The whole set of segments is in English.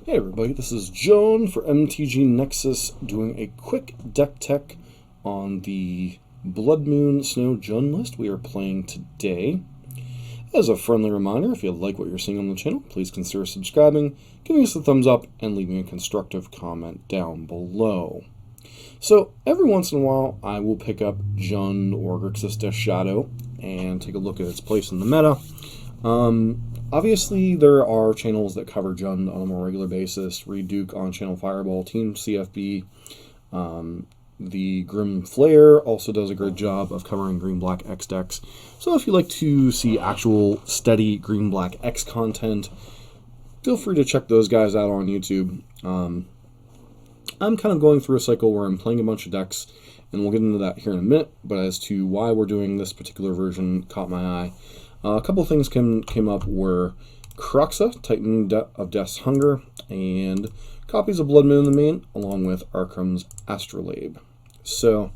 Hey everybody, this is Joan for MTG Nexus doing a quick deck tech on the Blood Moon Snow Jund list we are playing today. As a friendly reminder, if you like what you're seeing on the channel, please consider subscribing, giving us a thumbs up, and leaving a constructive comment down below. So every once in a while I will pick up Jund or Grixis Death Shadow and take a look at its place in the meta. Obviously, there are channels that cover Jund on a more regular basis. Reed Duke on Channel Fireball, Team CFB. The Grim Flare also does a good job of covering Green-Black X decks. So if you like to see actual steady Green-Black X content, feel free to check those guys out on YouTube. I'm kind of going through a cycle where I'm playing a bunch of decks, and we'll get into that here in a minute. But as to why we're doing this particular version caught my eye. A couple of things came up were Kroxa, Titan of Death's Hunger, and copies of Blood Moon in the main, along with Arkham's Astrolabe. So,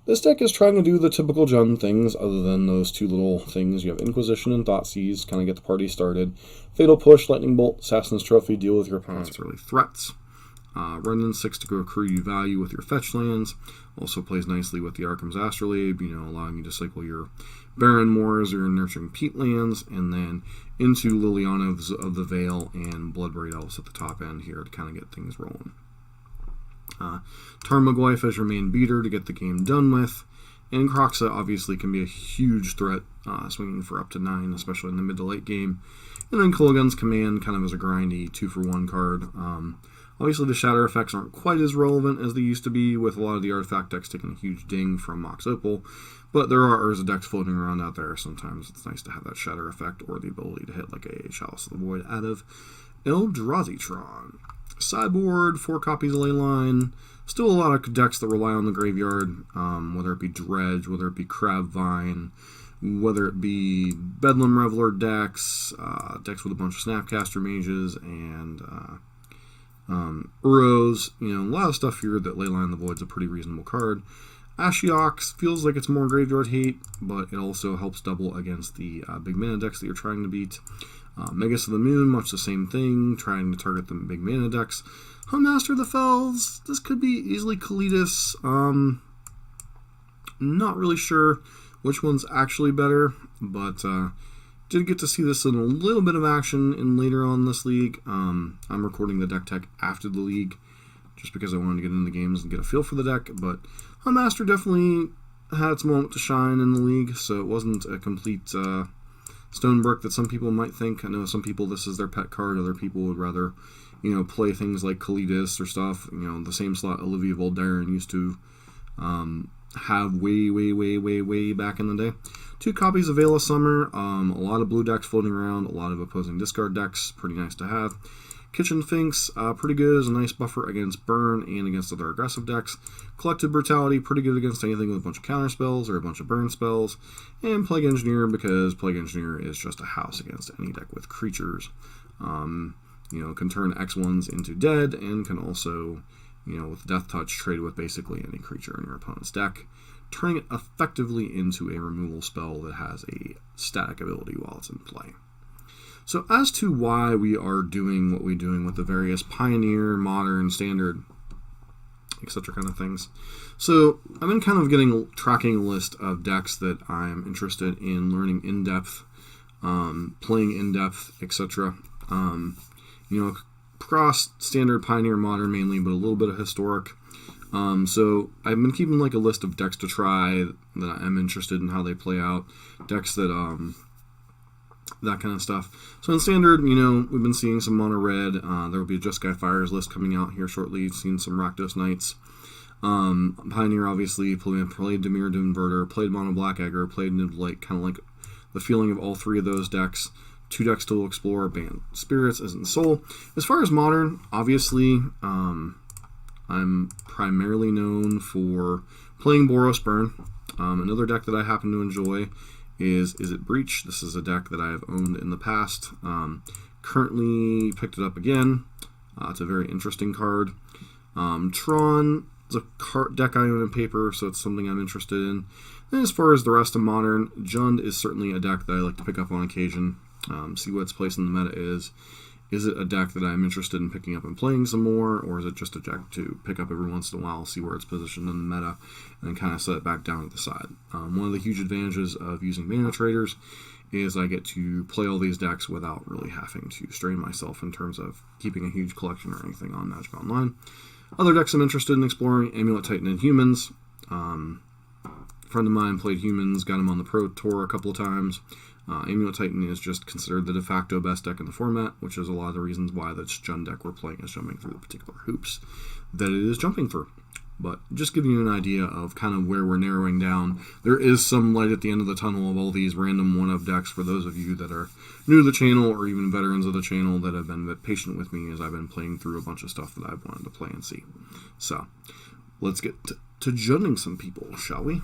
this deck is trying to do the typical Jund things, other than those two little things. You have Inquisition and Thoughtseize, kind of get the party started. Fatal Push, Lightning Bolt, Assassin's Trophy, deal with your opponent's early threats. Run 6 to go accrue you value with your fetch lands. Also plays nicely with the Arkham's Astrolabe, allowing you to cycle your Barren Moors or your Nurturing Peat lands, and then into Liliana of the Veil and Bloodbraid Elves at the top end here to kind of get things rolling. Tarmogoyf as your main beater to get the game done with, and Kroxa obviously can be a huge threat, swinging for up to 9, especially in the mid to late game. And then Kolaghan's Command kind of as a grindy 2-for-1 card. Obviously, the shatter effects aren't quite as relevant as they used to be, with a lot of the artifact decks taking a huge ding from Mox Opal, but there are Urza decks floating around out there. Sometimes it's nice to have that shatter effect or the ability to hit like a Chalice of the Void out of Eldrazi-tron. Sideboard, 4 copies of Leyline. Still a lot of decks that rely on the graveyard, whether it be Dredge, whether it be Crabvine, whether it be Bedlam Reveler decks, decks with a bunch of Snapcaster Mages, and Uros, a lot of stuff here that Leyline the Void's a pretty reasonable card. Ashiok feels like it's more graveyard hate, but it also helps double against the big mana decks that you're trying to beat. Megas of the Moon, much the same thing, trying to target the big mana decks. Huntmaster of the Fells, this could be easily Kalitas. Not really sure which one's actually better, but did get to see this in a little bit of action in later on this league. I'm recording the deck tech after the league, just because I wanted to get into the games and get a feel for the deck, but Huntmaster definitely had its moment to shine in the league, so it wasn't a complete stone brick that some people might think. I know some people this is their pet card, other people would rather, play things like Kalitas or stuff, the same slot Olivia Voldaren used to have way back in the day. 2 copies of Veil of Summer, a lot of blue decks floating around, a lot of opposing discard decks, pretty nice to have. Kitchen Finks, pretty good as a nice buffer against burn and against other aggressive decks. Collective Brutality, pretty good against anything with a bunch of counter spells or a bunch of burn spells. And Plague Engineer, because Plague Engineer is just a house against any deck with creatures. Can turn X1s into dead, and can also, with Death Touch, trade with basically any creature in your opponent's deck, turning it effectively into a removal spell that has a static ability while it's in play. So as to why we are doing what we're doing with the various Pioneer, Modern, Standard, etc. kind of things. So I've been kind of tracking a list of decks that I'm interested in learning in depth, playing in depth, etc. Across Standard, Pioneer, Modern mainly, but a little bit of Historic. So I've been keeping like a list of decks to try that I'm interested in how they play out. Decks that that kind of stuff. So in Standard, we've been seeing some Mono Red. There will be a Just Sky Fires list coming out here shortly. Seen some Rakdos Knights. Pioneer, obviously, played Dimir Inverter, played Mono Black Aggro, played Niblite, kind of like the feeling of all 3 of those decks. 2 decks to explore, Banned Spirits, Isn't Soul. As far as Modern, obviously, I'm primarily known for playing Boros Burn. Another deck that I happen to enjoy is It Breach? This is a deck that I have owned in the past. Currently picked it up again. It's a very interesting card. Tron is a deck I own in paper, so it's something I'm interested in. And as far as the rest of Modern, Jund is certainly a deck that I like to pick up on occasion, see what its place in the meta is. Is it a deck that I'm interested in picking up and playing some more, or is it just a deck to pick up every once in a while, see where it's positioned in the meta, and then kind of set it back down to the side? One of the huge advantages of using mana traders is I get to play all these decks without really having to strain myself in terms of keeping a huge collection or anything on Magic Online. Other decks I'm interested in exploring: Amulet Titan and Humans. A friend of mine played Humans, got him on the Pro Tour a couple of times. Amulet Titan is just considered the de facto best deck in the format, which is a lot of the reasons why the Jund deck we're playing is jumping through the particular hoops that it is jumping through. But just giving you an idea of kind of where we're narrowing down. There is some light at the end of the tunnel of all these random one-of decks for those of you that are new to the channel or even veterans of the channel that have been a bit patient with me as I've been playing through a bunch of stuff that I've wanted to play and see. So, let's get to Junding some people, shall we?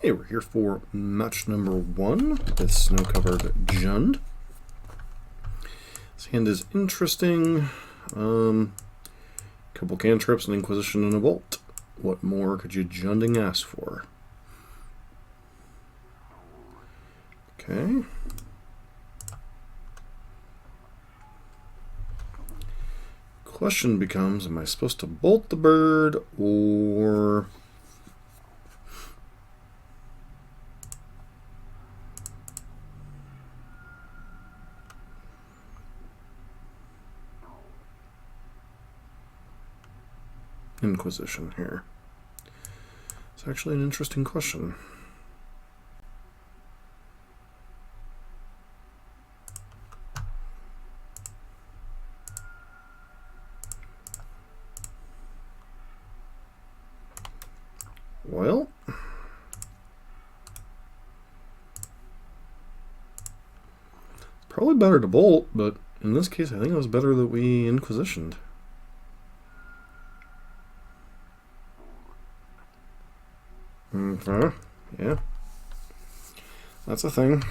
Hey, we're here for match number 1 with Snow-Covered Jund. This hand is interesting. Couple cantrips, an Inquisition, and a Bolt. What more could you Junding ask for? Okay. Question becomes, am I supposed to Bolt the bird or Inquisition here? It's actually an interesting question. Well, probably better to Bolt, but in this case I think it was better that we Inquisitioned. Yeah, that's a thing.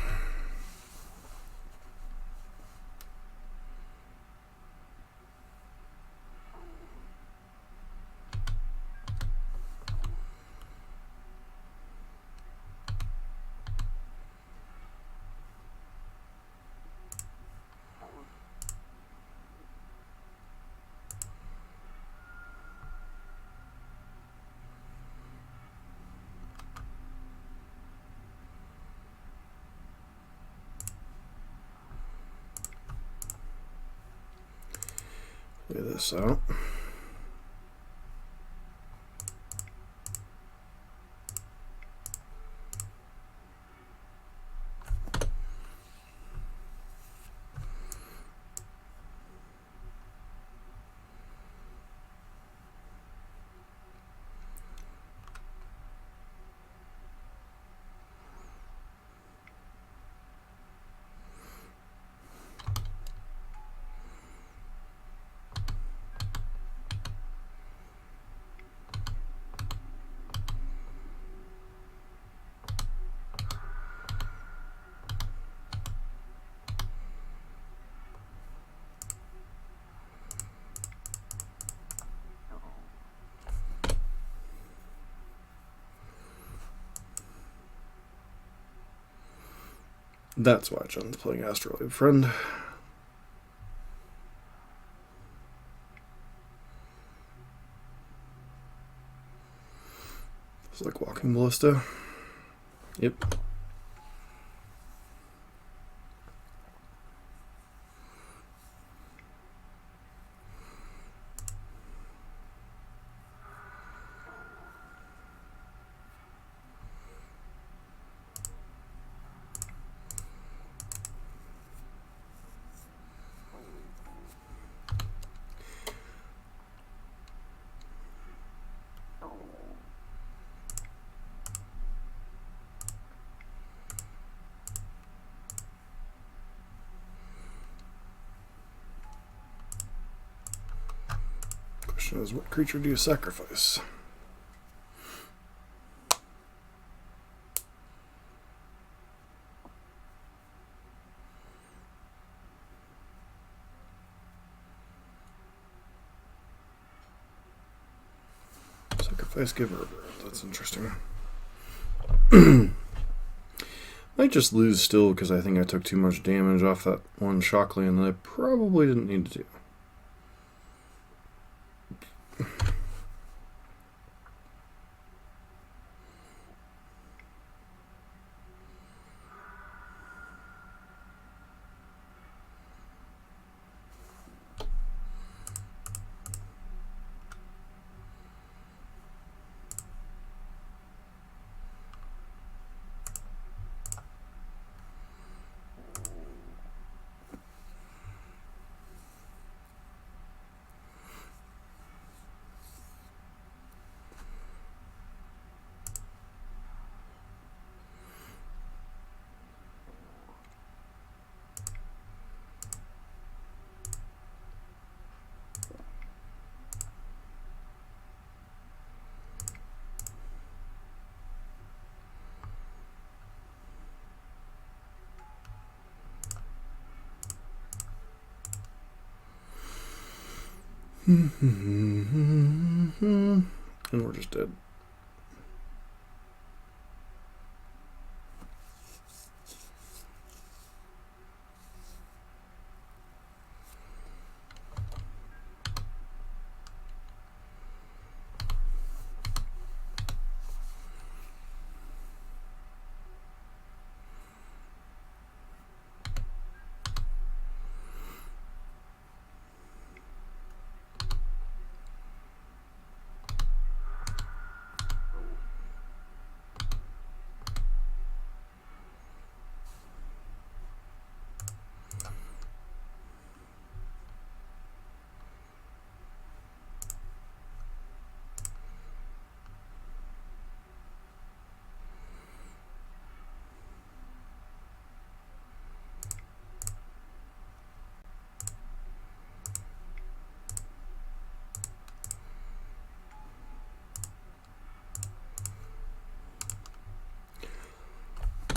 Play this out. That's why John's playing Astrolabe Friend. It's like Walking Ballista. Yep. Question is, what creature do you sacrifice? Sacrifice Giver. That's interesting. Might just lose still because I think I took too much damage off that one shock land that I probably didn't need to do. And we're just dead.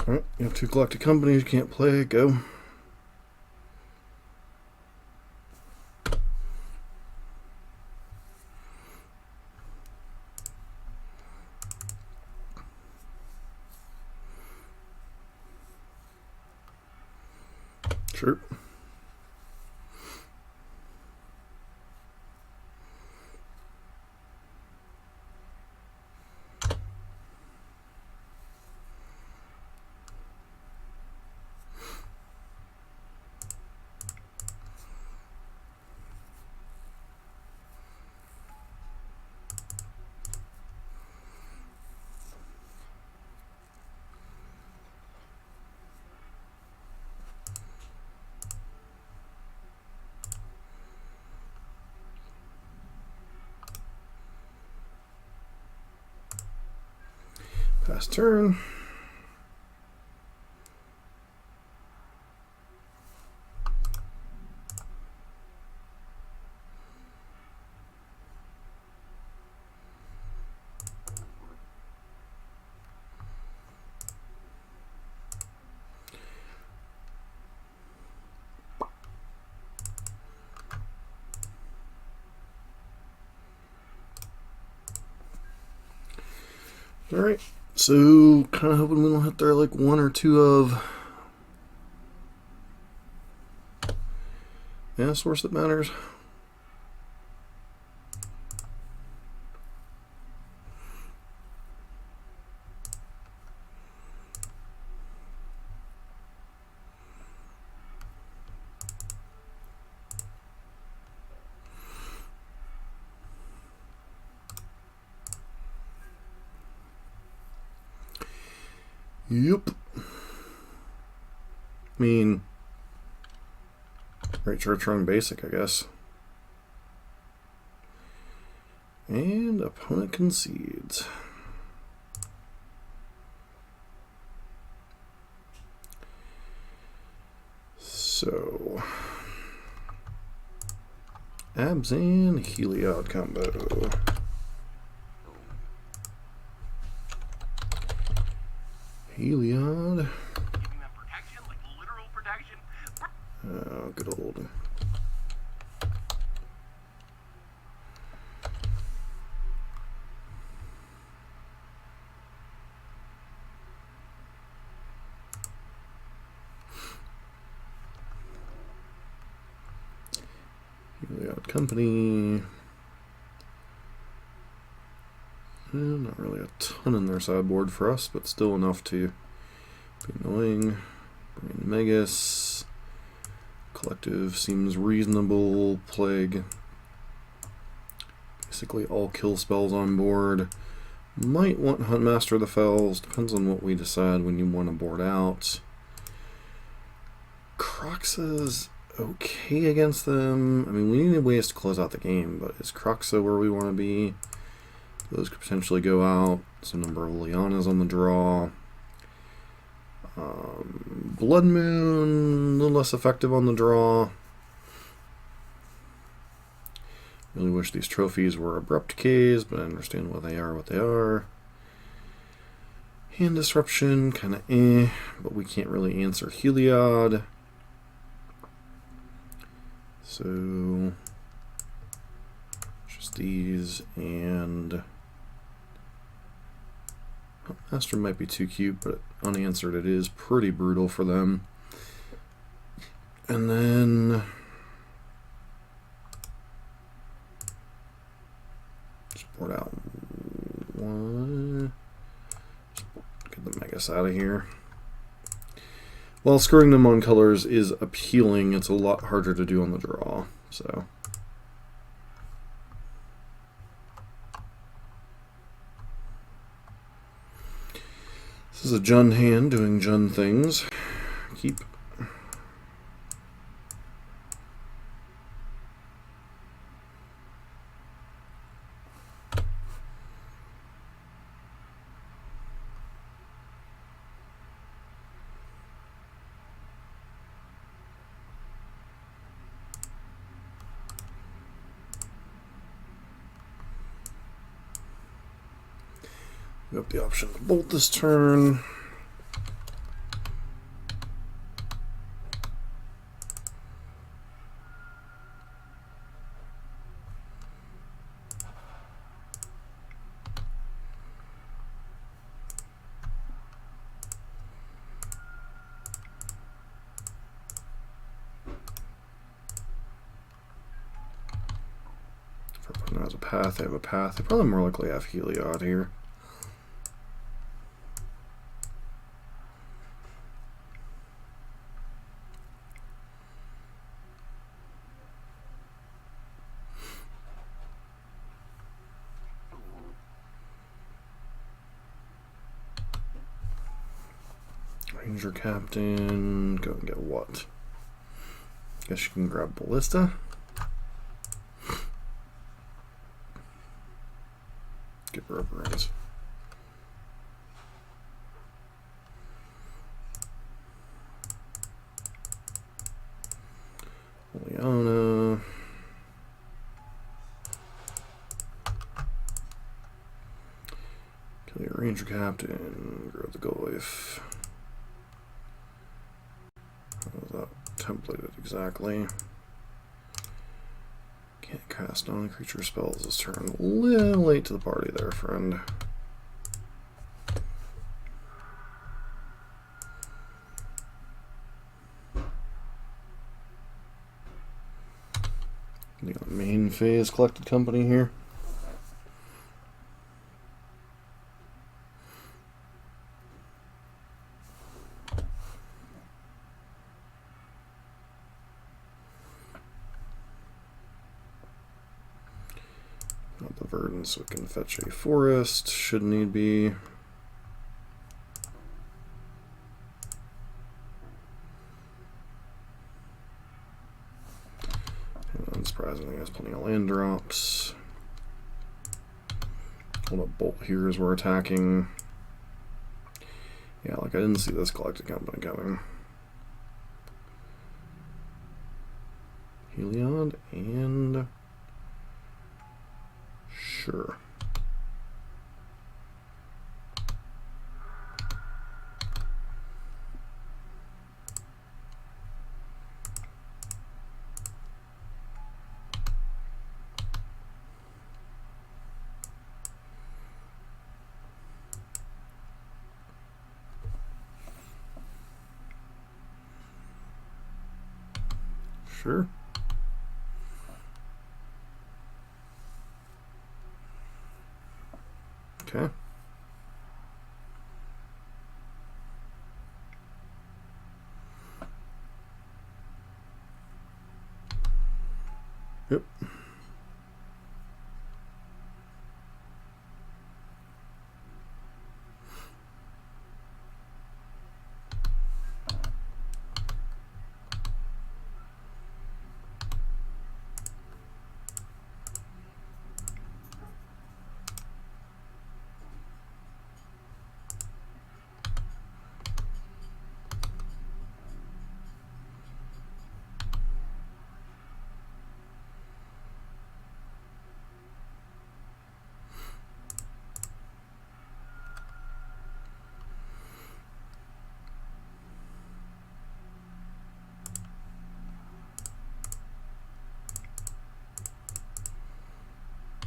Alright, you have two collected companies, you can't play, go. Sure. Pass turn. Alright, so kind of hoping we don't hit there like one or two of source that matters. Yep. I mean, right church run basic, I guess. And opponent concedes. So, Abs and Heliod combo. Heliod. Oh, good old. Heliod Company. Not really a ton in their sideboard for us, but still enough to be annoying. Bring in Megas. Collective seems reasonable. Plague. Basically all kill spells on board. Might want Huntmaster of the Fells. Depends on what we decide when you want to board out. Croxa's okay against them. I mean, we need ways to close out the game, but is Croxa where we want to be? Those could potentially go out. Some number of Lianas on the draw. Blood Moon, a little less effective on the draw. Really wish these trophies were Abrupt Decays, but I understand why they are what they are. Hand Disruption, kind of but we can't really answer Heliod. So, just these, and Master might be too cute, but unanswered it is pretty brutal for them. And then just board out one. Get the Megas out of here. While screwing them on colors is appealing, it's a lot harder to do on the draw. So this is a Jun hand doing Jun things. Keep. We have the option to bolt this turn. If our opponent has a path, they have a path. They probably more likely have Heliod here. Ranger Captain, go and get what? Guess you can grab Ballista. Get Reverence. Liana. Kill your Ranger Captain, grab the Goyf. How was that templated exactly? Can't cast non-creature spells this turn. A little late to the party there, friend. The main phase collected company here. Got the Verdant, so we can fetch a forest, should need be. And unsurprisingly, has plenty of land drops. Hold up, bolt here as we're attacking. Yeah, like I didn't see this collected company coming. Heliod and sure. Sure. Okay. Yep.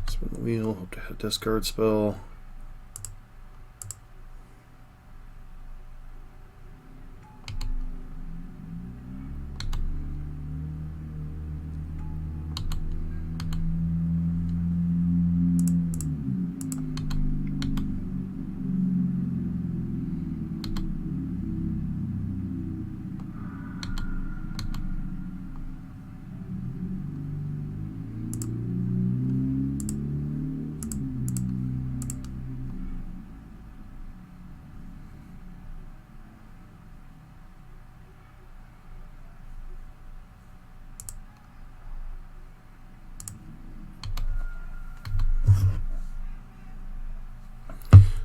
Spin the wheel, hope to hit a discard spell.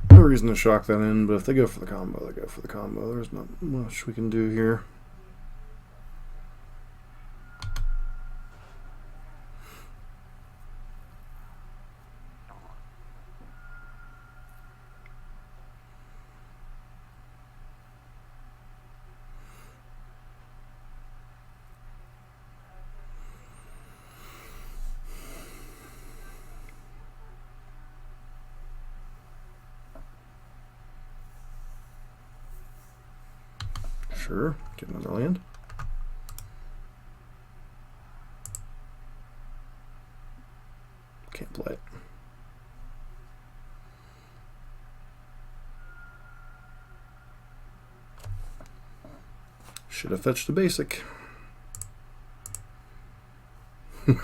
No reason to shock that in, but if they go for the combo, they go for the combo. There's not much we can do here. Sure, get another land. Can't play it. Should have fetched a basic.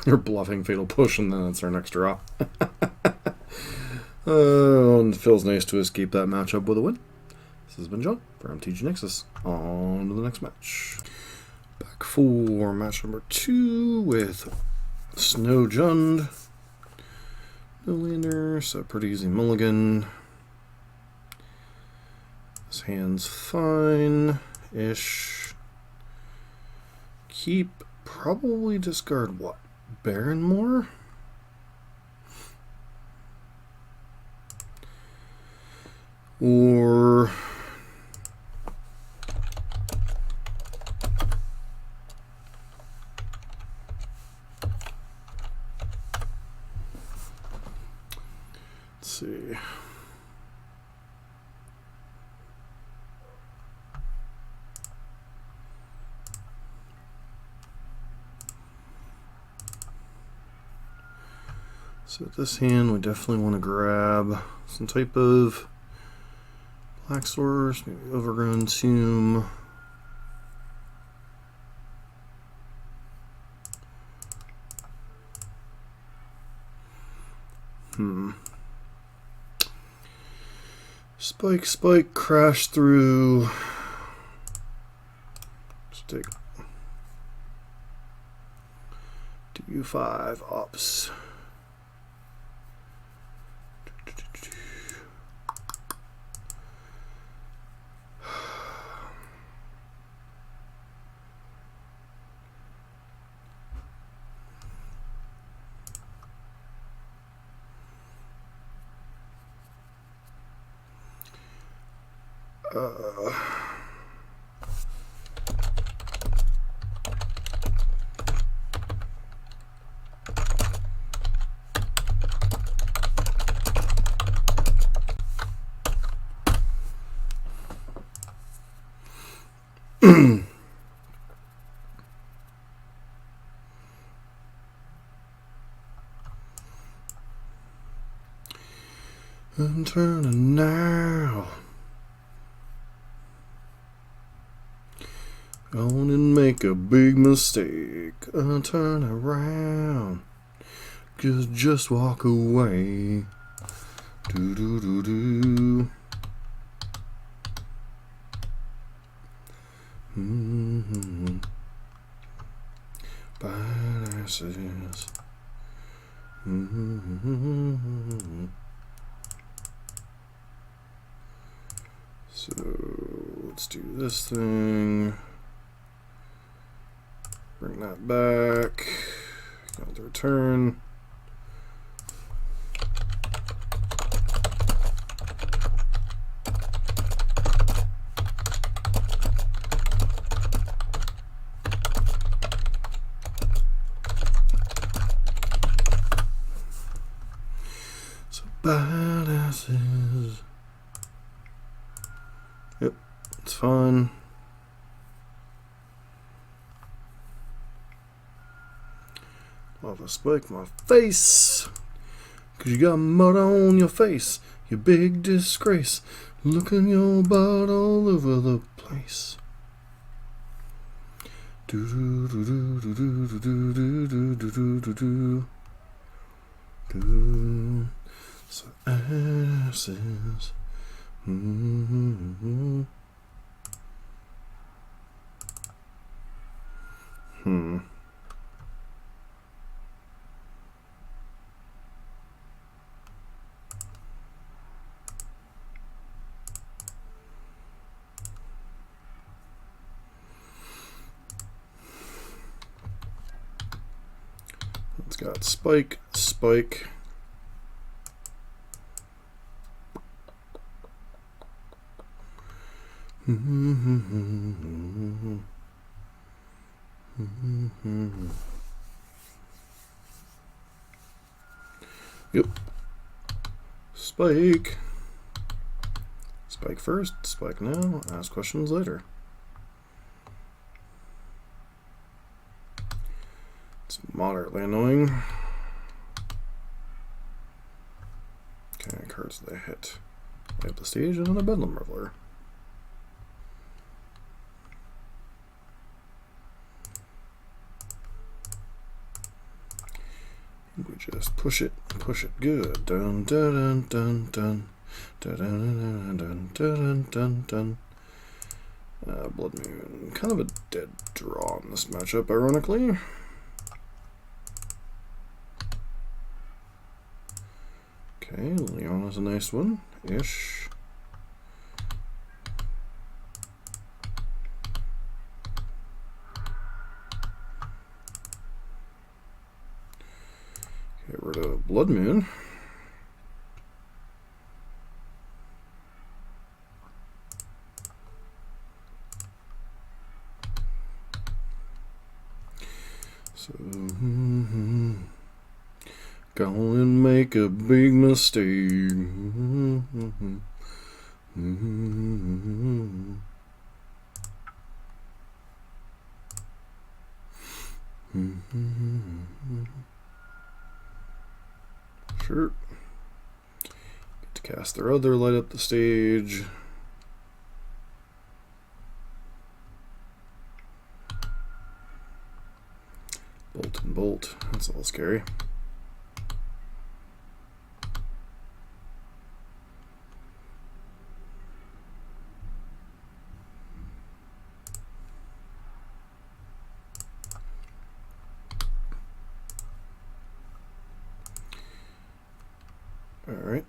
You're bluffing Fatal Push, and then it's our next draw. And it feels nice to escape that matchup with a win. This has been John for MTG Nexus. On to the next match. Back for match number 2 with Snow Jund. No lander, so pretty easy mulligan. This hand's fine-ish. Keep, probably discard what? Baron more? Or let's see. So with this hand, we definitely want to grab some type of black source, maybe overgrown tomb. Spike, spike, crash through. Let's take DU5 ops. I'm turning now. Going and make a big mistake. I'll turn around. Just walk away. Do do do do. Badasses. So let's do this thing. Bring that back. Got the return. So badasses. Yep, it's fine. Love a spike my face, 'cause you got mud on your face, you big disgrace, looking your butt all over the place. Do do do do do do do do do do do do do. So asses. It's got spike, spike. Yep. Spike. Spike first, spike now, ask questions later. It's moderately annoying. Okay, cards they hit. We have the stage and then a Bedlam Reveler. We just push it good. Dun dun dun dun dun dun dun dun dun dun. Blood Moon, kind of a dead draw in this matchup, ironically. Okay, Leon is a nice one, ish. Get rid of Blood Moon. So, go and make a big mistake. Sure. Get to cast their other light up the stage. Bolt and bolt. That's a little scary. All right.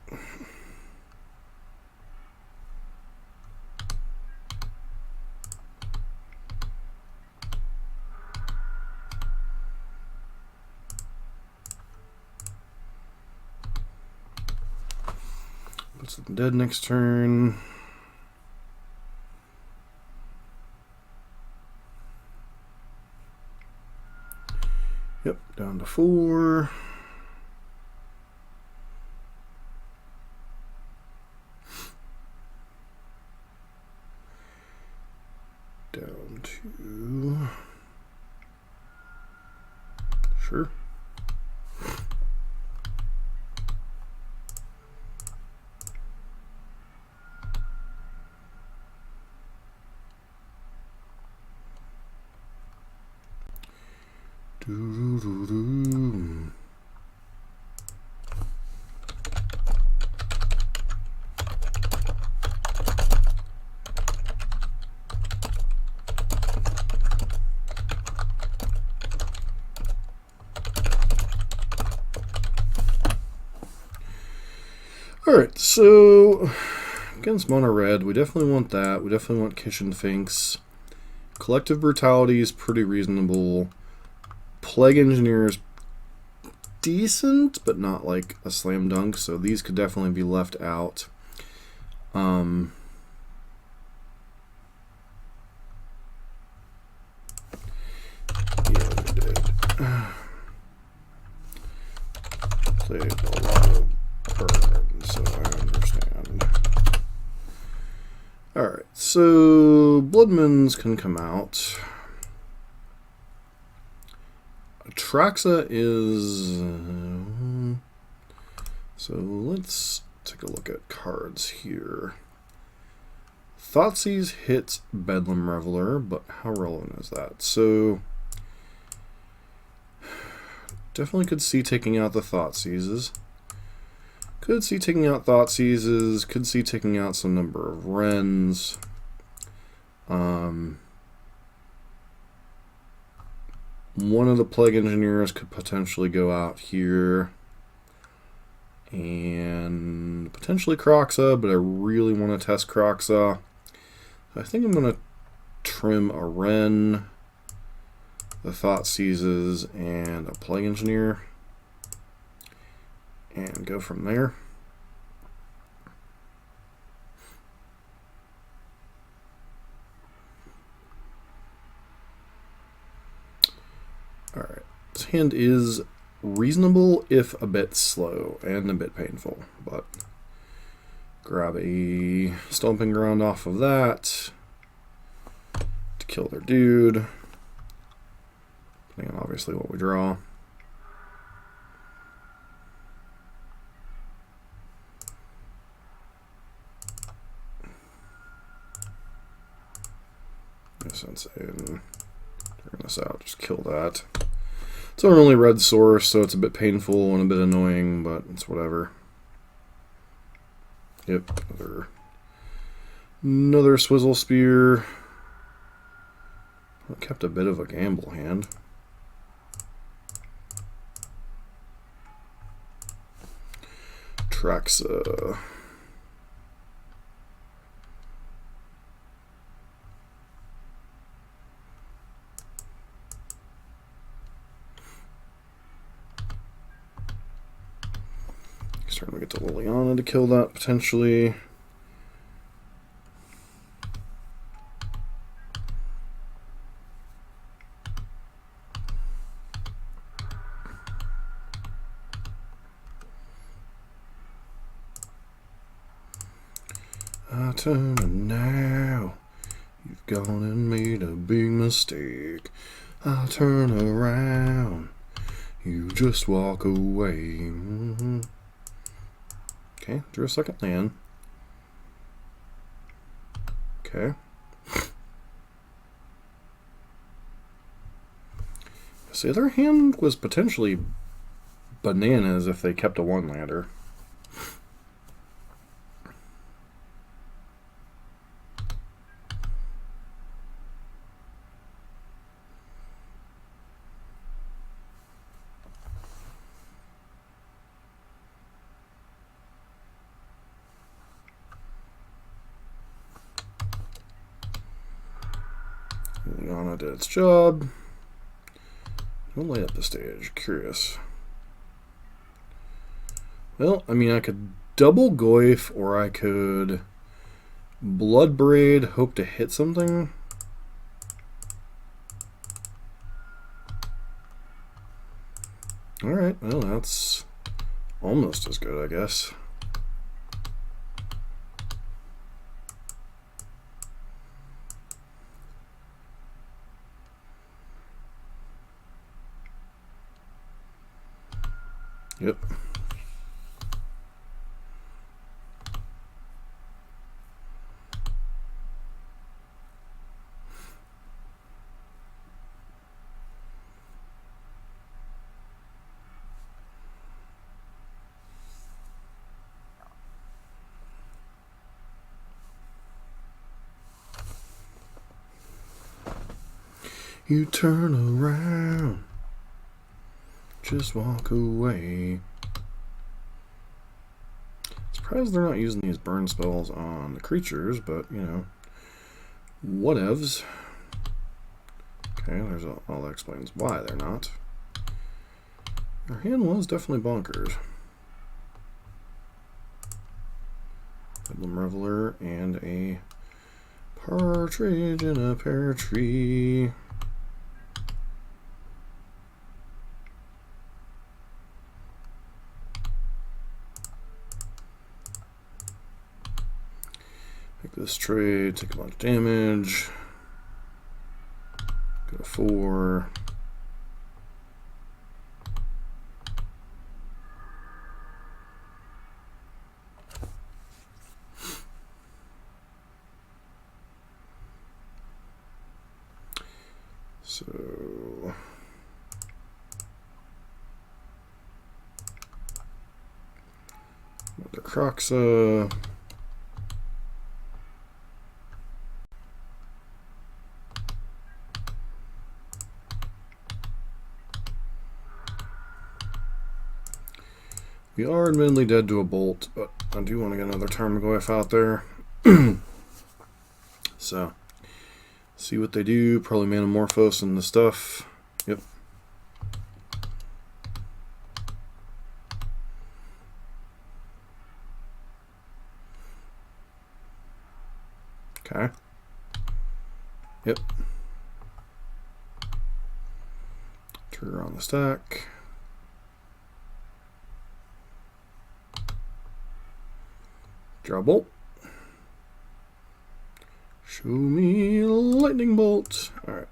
Put something dead next turn. Yep, down to 4. Down to... Sure. Alright, so against mono red, we definitely want that. We definitely want Kitchen Finks. Collective Brutality is pretty reasonable. Plague Engineer is decent, but not like a slam dunk, so these could definitely be left out. Yeah, they did. Played a lot of burn, so I understand. Alright, so Bloodmans can come out. Traxa is... so let's take a look at cards here. Thoughtseize hits Bedlam Reveler, but how relevant is that? So definitely could see taking out the Thoughtseizes. Could see taking out Thoughtseizes. Could see taking out some number of Wrens. One of the Plague Engineers could potentially go out here. And potentially Croxa, but I really want to test Croxa. I think I'm going to trim a Wren, the Thoughtseizes, and a Plague Engineer. And go from there. Alright, this hand is reasonable, if a bit slow and a bit painful, but grab a Stomping Ground off of that to kill their dude, depending on obviously what we draw. No sense in turning this out, just kill that. It's our only red source, so it's a bit painful and a bit annoying, but it's whatever. Yep, another Swizzle Spear. Well, kept a bit of a gamble hand. Traxa. Starting to get to Liliana to kill that potentially. I turn now. You've gone and made a big mistake. I turn around. You just walk away. Okay, drew a second land. Okay. So the other hand was potentially bananas if they kept a one-lander. Liliana did its job. We'll light up the stage. Curious. Well, I mean, I could double Goyf, or I could Bloodbraid, hope to hit something. Alright, well, that's almost as good, I guess. Yep. You turn around. Just walk away. It's Surprised they're not using these burn spells on the creatures, but, you know, whatevs. Okay, there's all that explains why they're not. Their hand was definitely bonkers. Bedlam Reveler and a partridge in a pear tree. Make this trade, take a bunch of damage. Go to 4. So the Croxa. We are admittedly dead to a bolt, but I do want to get another Tarmogoyf out there. So, see what they do. Probably Manamorphose and the stuff. Yep. Okay. Yep. Trigger on the stack. Draw bolt. Show me lightning bolt. Alright.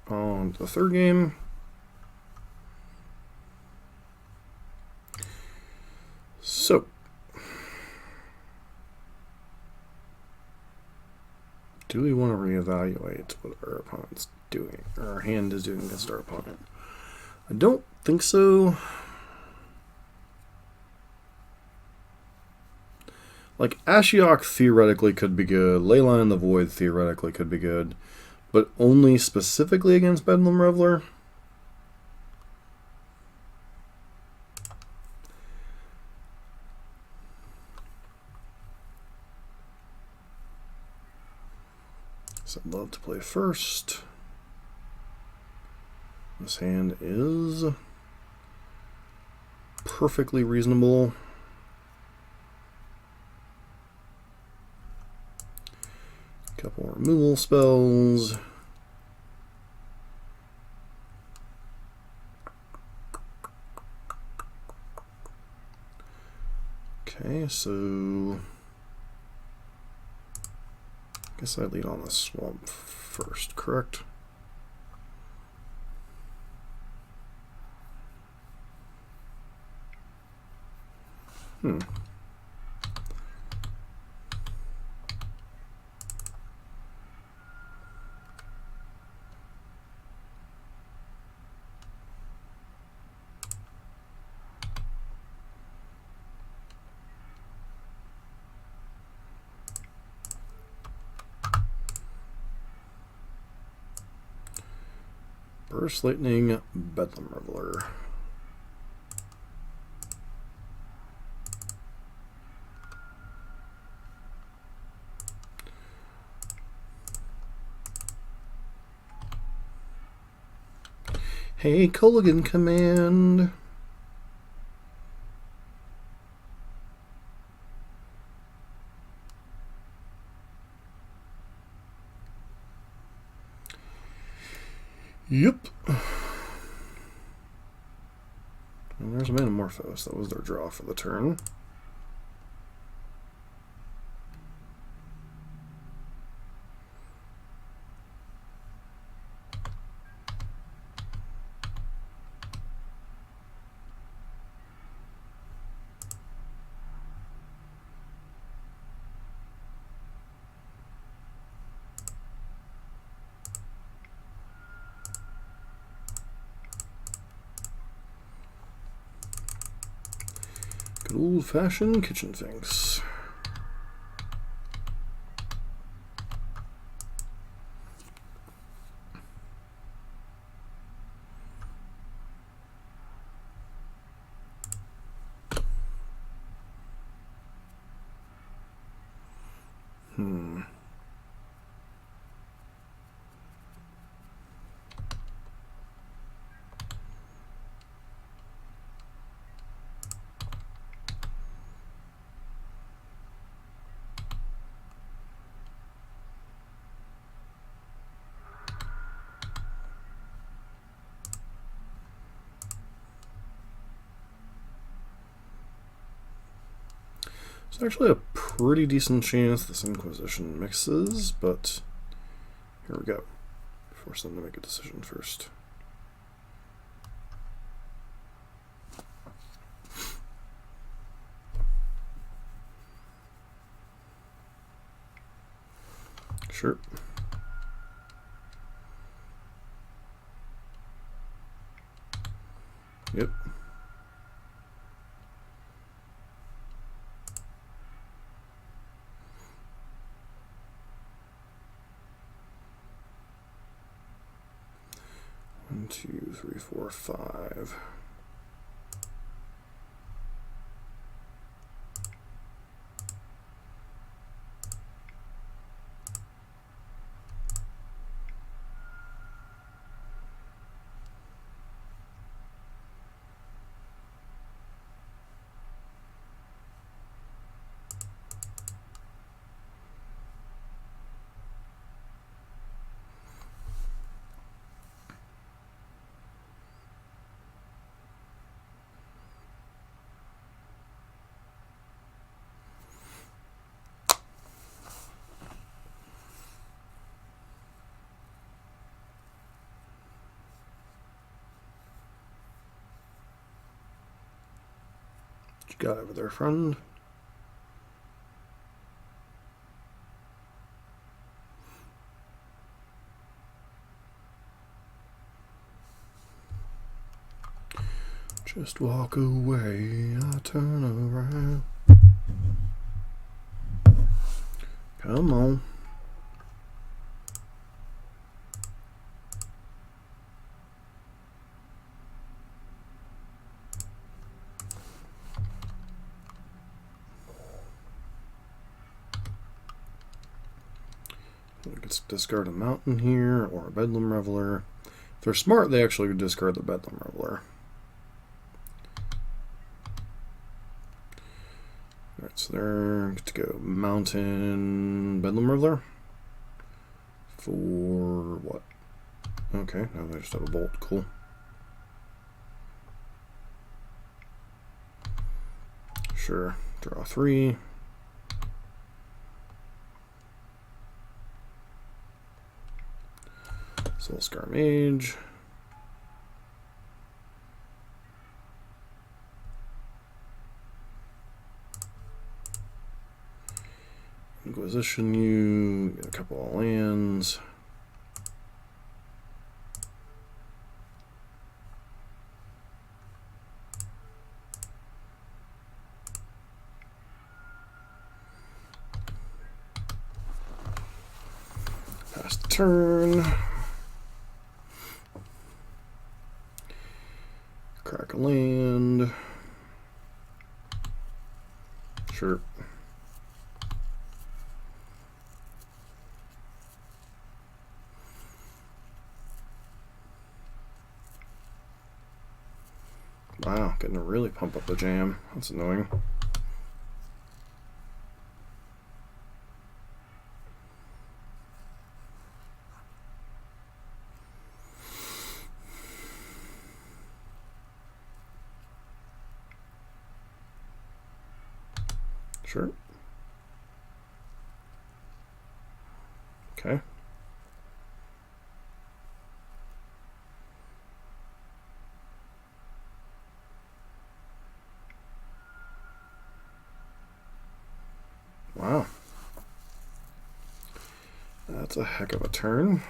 On to the third game. So do we want to reevaluate what our opponent's doing, or our hand is doing against our opponent? I don't think so. Like, Ashiok theoretically could be good, Leyline in the Void theoretically could be good, but only specifically against Bedlam Reveler? So I'd love to play first. This hand is perfectly reasonable. Couple removal spells. Okay, so I guess I lead on the swamp first, correct? Burst Lightning, Bedlam Reveler. Hey, Culligan Command. Yep. And there's Manamorphose. That was their draw for the turn. Good old-fashioned kitchen things. It's actually a pretty decent chance this Inquisition mixes, but here we go. Force them to make a decision first. Sure. Yep. One, two, three, four, five. What you got over there, friend? Just walk away, I turn around. Come on. I could discard a mountain here or a Bedlam Reveler. If they're smart, they actually could discard the Bedlam Reveler. Alright, so they're good to go. Mountain Bedlam Reveler. For what? Okay, now they just have a bolt. Cool. Sure. Draw 3. Soulscar Mage. Inquisition you. Get a couple of lands. Pass the turn. Crack a land. Sure. Wow, getting to really pump up the jam. That's annoying. Sure. Okay. Wow. That's a heck of a turn.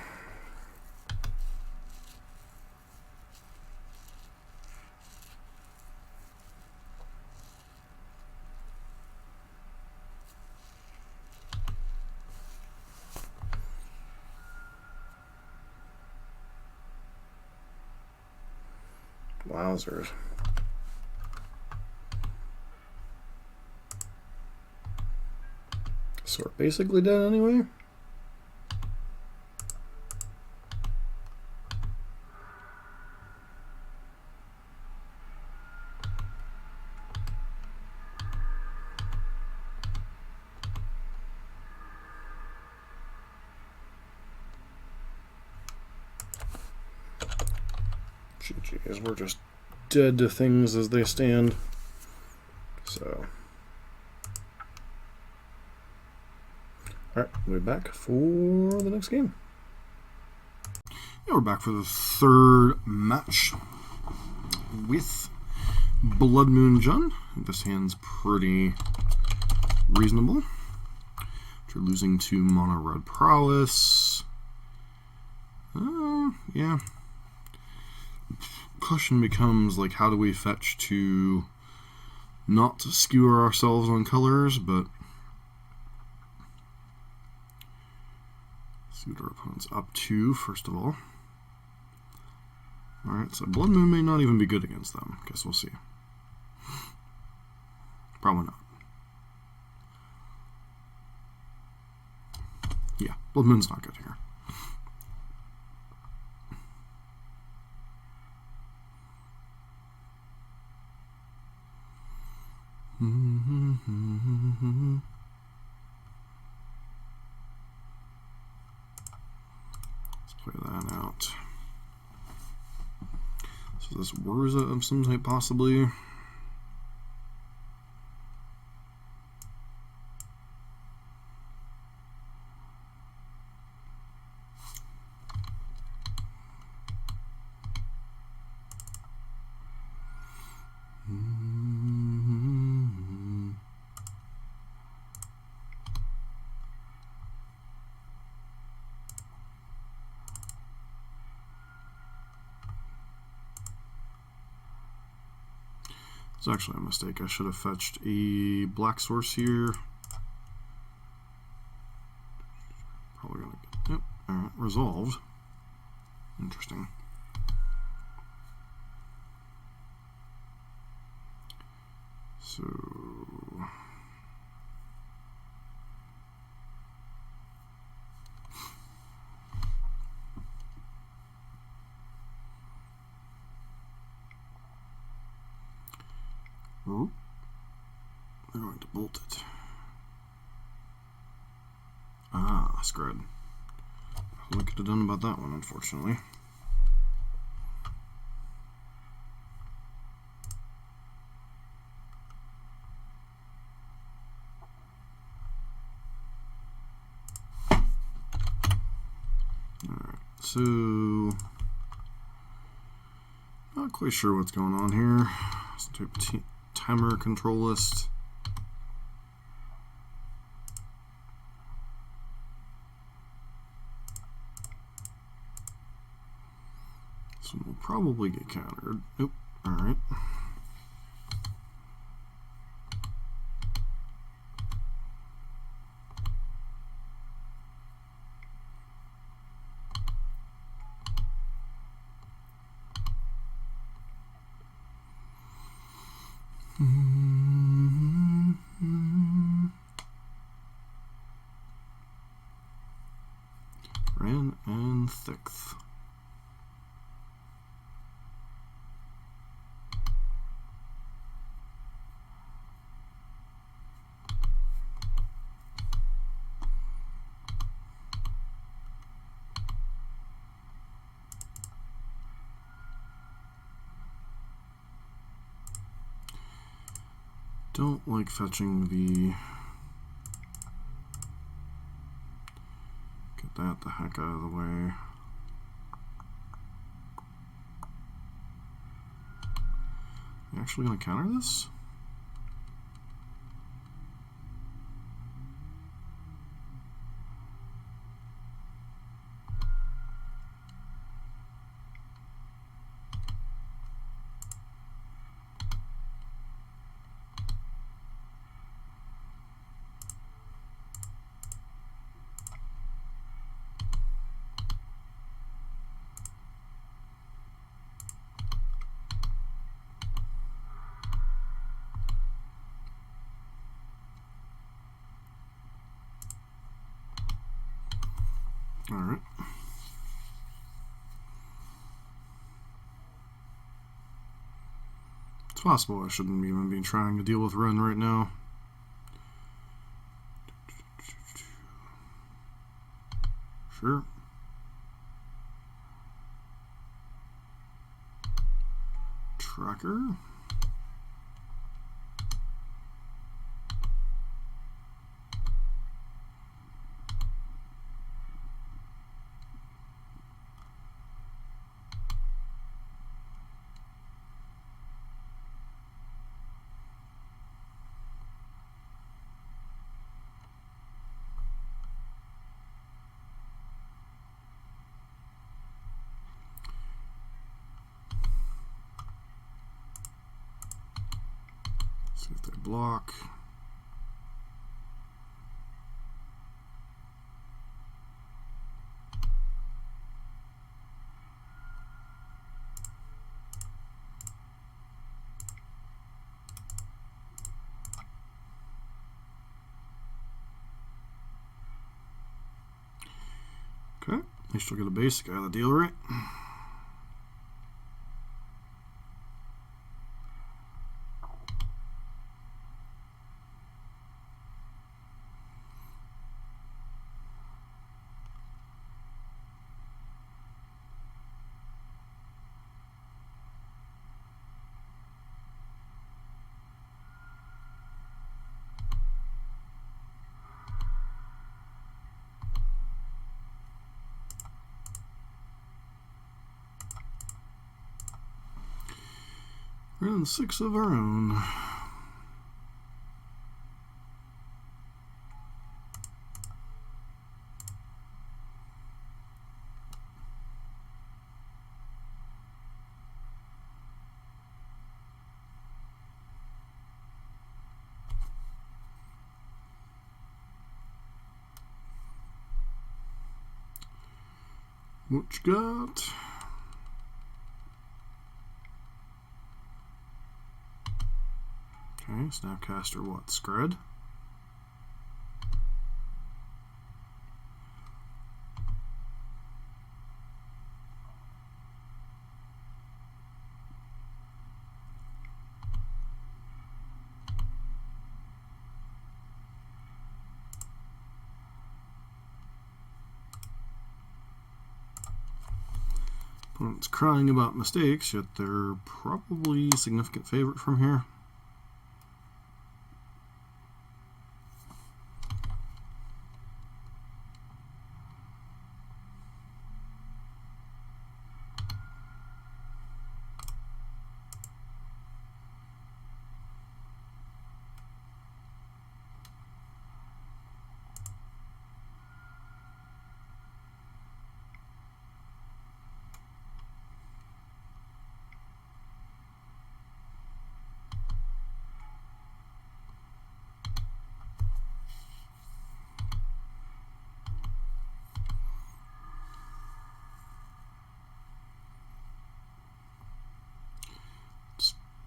Wowzers. So we're basically dead anyway. GG's, we're just dead to things as they stand. So, alright, we'll be back for the next game. Yeah, we're back for the third match with Blood Moon Jun. This hand's pretty reasonable. After losing to Mono Red Prowess. Yeah. Question becomes, like, how do we fetch to not skewer ourselves on colors, but see what our opponent's up to, first of all. Alright, so Blood Moon may not even be good against them. Guess we'll see. Probably not. Yeah, Blood Moon's not good here. Let's play that out. So this Wurza of some type, possibly. It's actually a mistake. I should have fetched a black source here. Probably gonna get, yep, alright, resolved. Interesting. So oh, they're going to bolt it. Ah, screwed. What I could have done about that one, unfortunately. Alright, so not quite sure what's going on here. Some type of timer control list. This one will probably get countered. Nope. Alright. Ran and Sixth. Don't like fetching the... Get that the heck out of the way. You actually gonna counter this? Alright. It's possible I shouldn't even be trying to deal with Ren right now. Sure. Tracker. See if they block. Okay, at least we'll get a basic out of the deal, right? We're on 6 of our own. What you got? Okay, Snapcaster, what? Scred? Opponent's crying about mistakes, yet they're probably a significant favorite from here.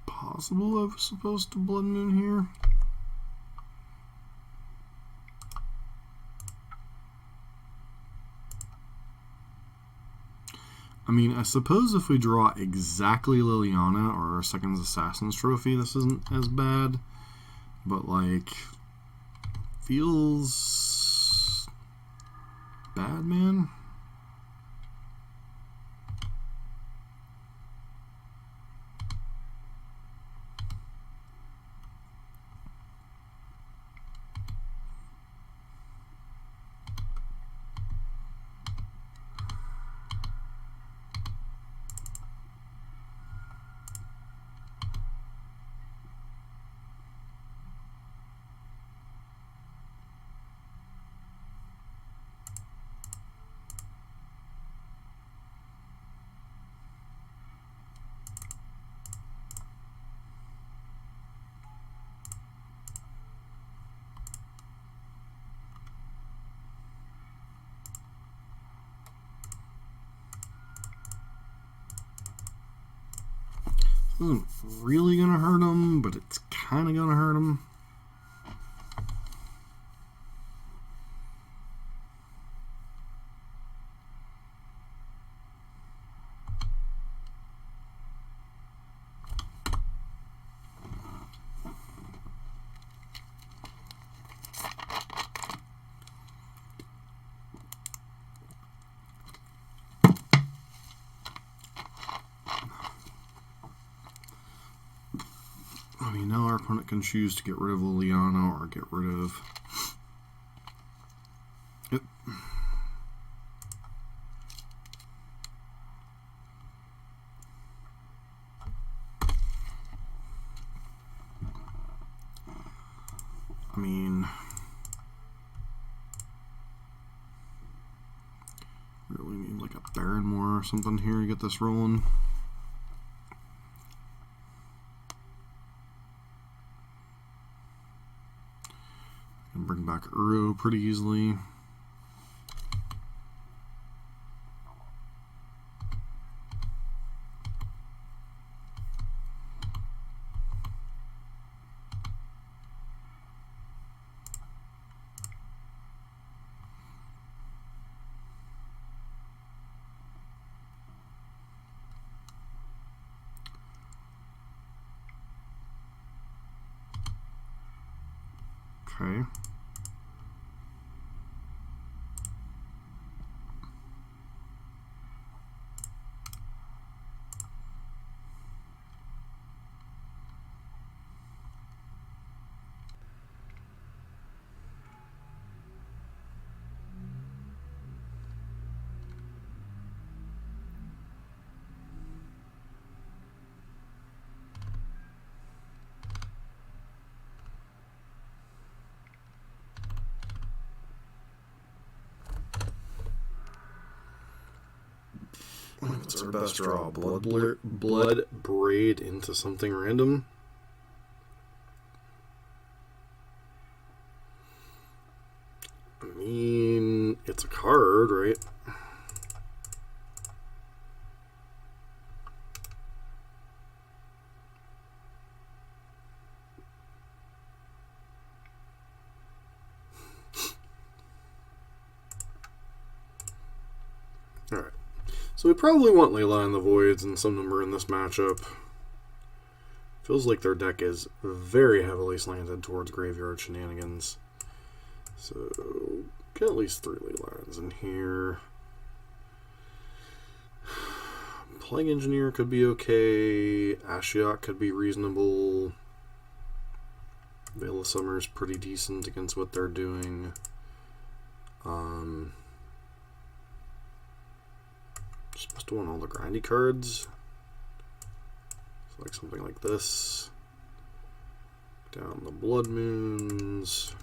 Possible I was supposed to Blood Moon here. I mean, I suppose if we draw exactly Liliana or Second Assassin's Trophy, this isn't as bad. But, like, feels bad, man. Isn't really gonna hurt him, but it's kind of gonna hurt him. opponent can choose to get rid of Liliana or get rid of... Yep. I mean... really need like a Barrenmore or something here to get this rolling. Can bring back Uro pretty easily. Okay. What's our best draw? Blood Braid into something random? I mean, it's a card, right? Alright. So we probably want Layla in the Voids and some number in this matchup. Feels like their deck is very heavily slanted towards graveyard shenanigans. So get at least 3 Leylines in here. Plague Engineer could be okay. Ashiok could be reasonable. Veil of Summer is pretty decent against what they're doing. Supposed to want all the grindy cards. So like something like this. Down the Blood Moons.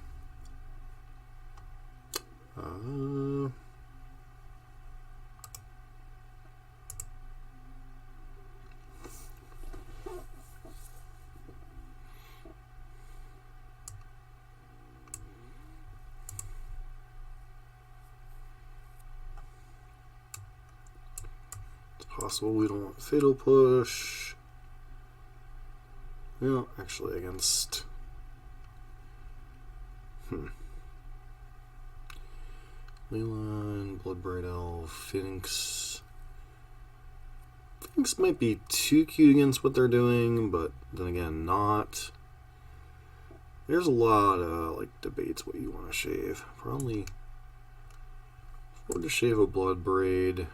Possible we don't want Fatal Push. No, actually against... Leyline, Bloodbraid Elf, Phoenix. Phoenix might be too cute against what they're doing, but then again, not. There's a lot of like debates what you want to shave. Probably afford to shave a Bloodbraid.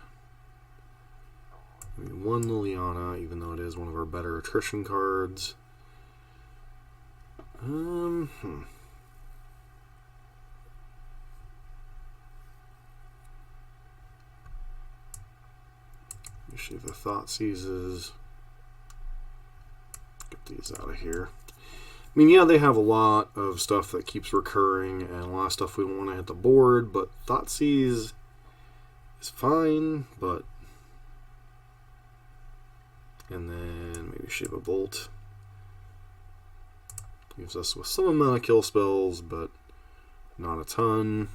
Maybe 1 Liliana, even though it is one of our better attrition cards. Shave the Thought Seizes. Get these out of here. I mean, yeah, they have a lot of stuff that keeps recurring and a lot of stuff we don't want to hit the board, but Thoughtseize is fine, but... And then maybe Shave a Bolt. Leaves us with some amount of kill spells, but not a ton.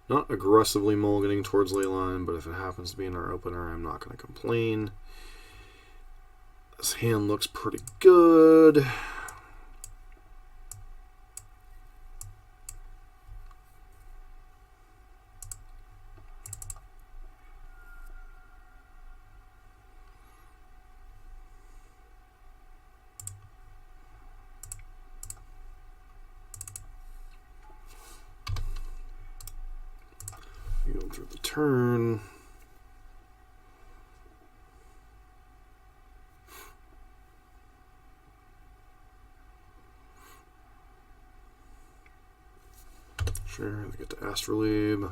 Not aggressively mulliganing towards Leyline, but if it happens to be in our opener, I'm not going to complain. This hand looks pretty good. Go through the turn. Sure, they get to Astrolabe.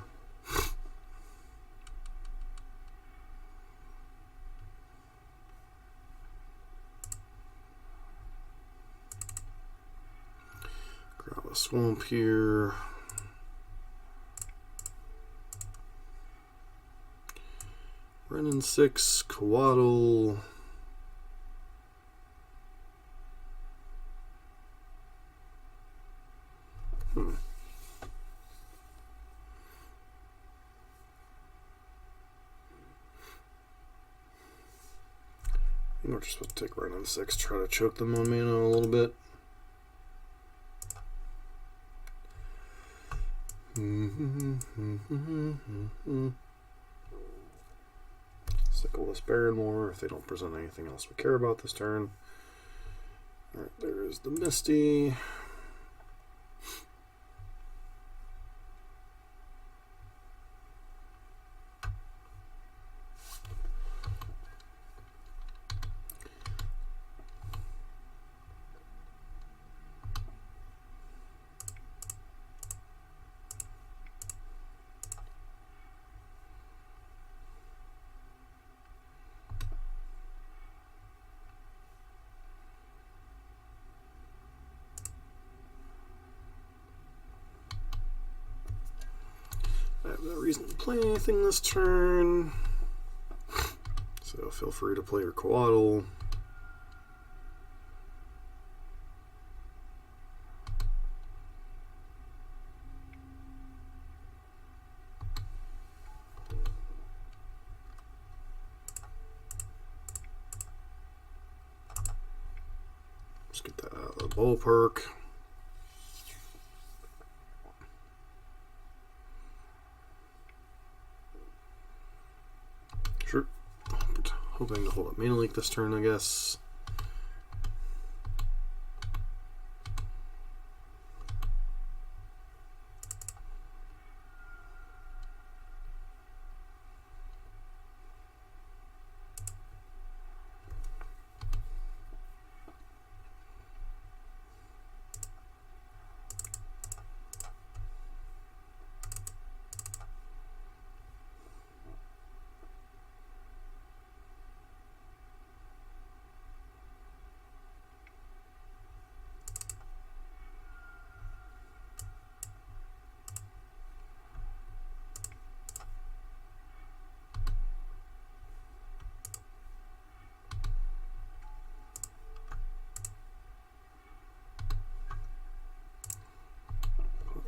Grab a swamp here. Running 6, Coatl. We're just supposed to take right on 6, try to choke them on mana a little bit. Sickleist Barrenmore if they don't present anything else we care about this turn. Alright, there's the Misty. I have no reason to play anything this turn, so feel free to play your Coatl. Just get that out of the ballpark. Sure. Hoping to hold up Mana Leak this turn, I guess.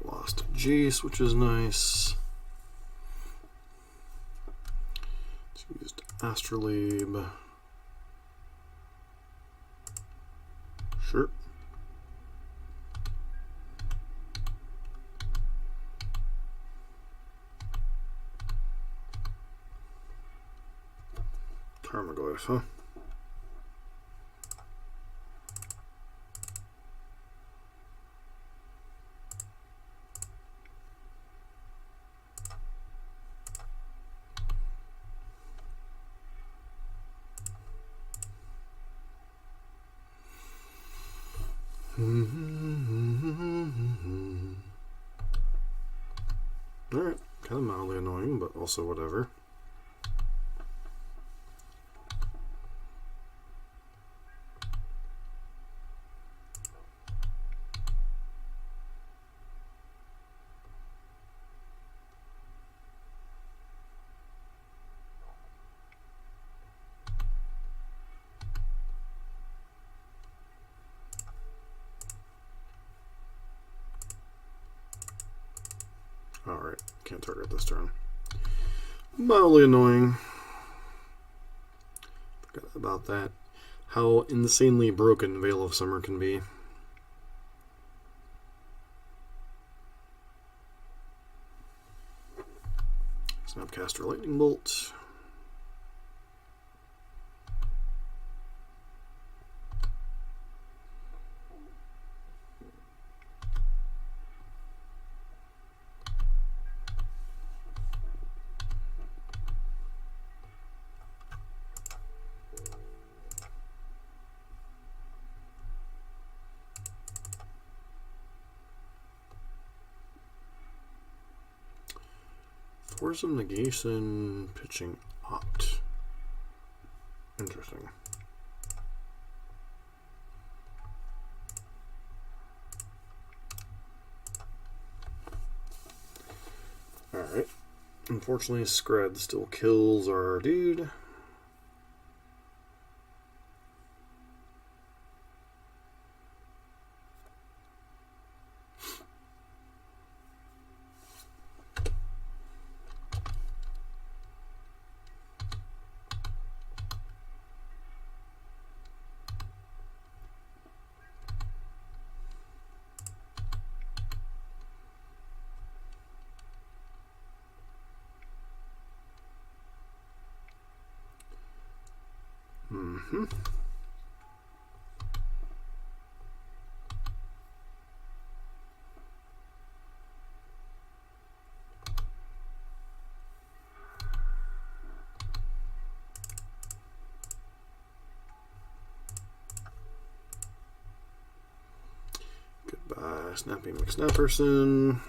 Lost Jace, which is nice. Used Astrolabe. Sure. Tarmogoyf, huh? Alright, kind of mildly annoying, but also whatever. Alright, can't target this turn. Mildly annoying. Forgot about that. How insanely broken Veil of Summer can be. Snapcaster Lightning Bolt. Force of Negation, pitching Opt. Interesting. Alright. Unfortunately, Scred still kills our dude. Goodbye, Snappy McSnapperson.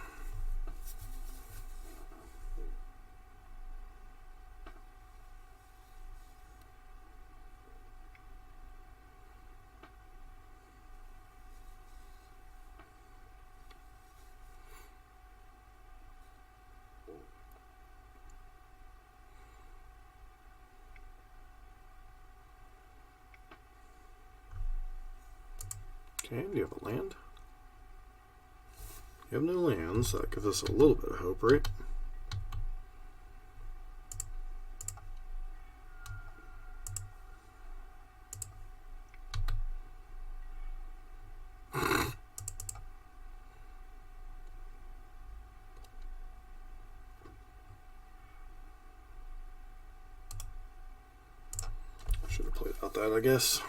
Okay, do you have a land? You have no lands, so that gives us a little bit of hope, right? Should have played out that, I guess.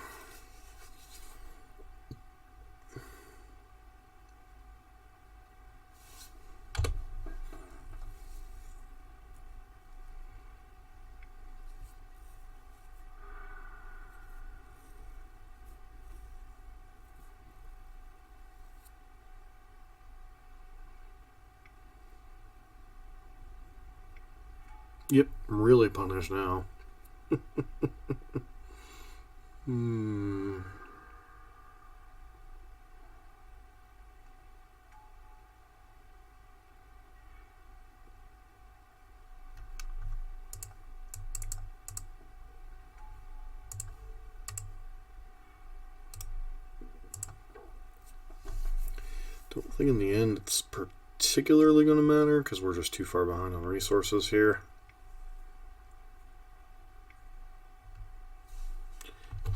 Yep, I'm really punished now. Don't think in the end it's particularly going to matter because we're just too far behind on resources here.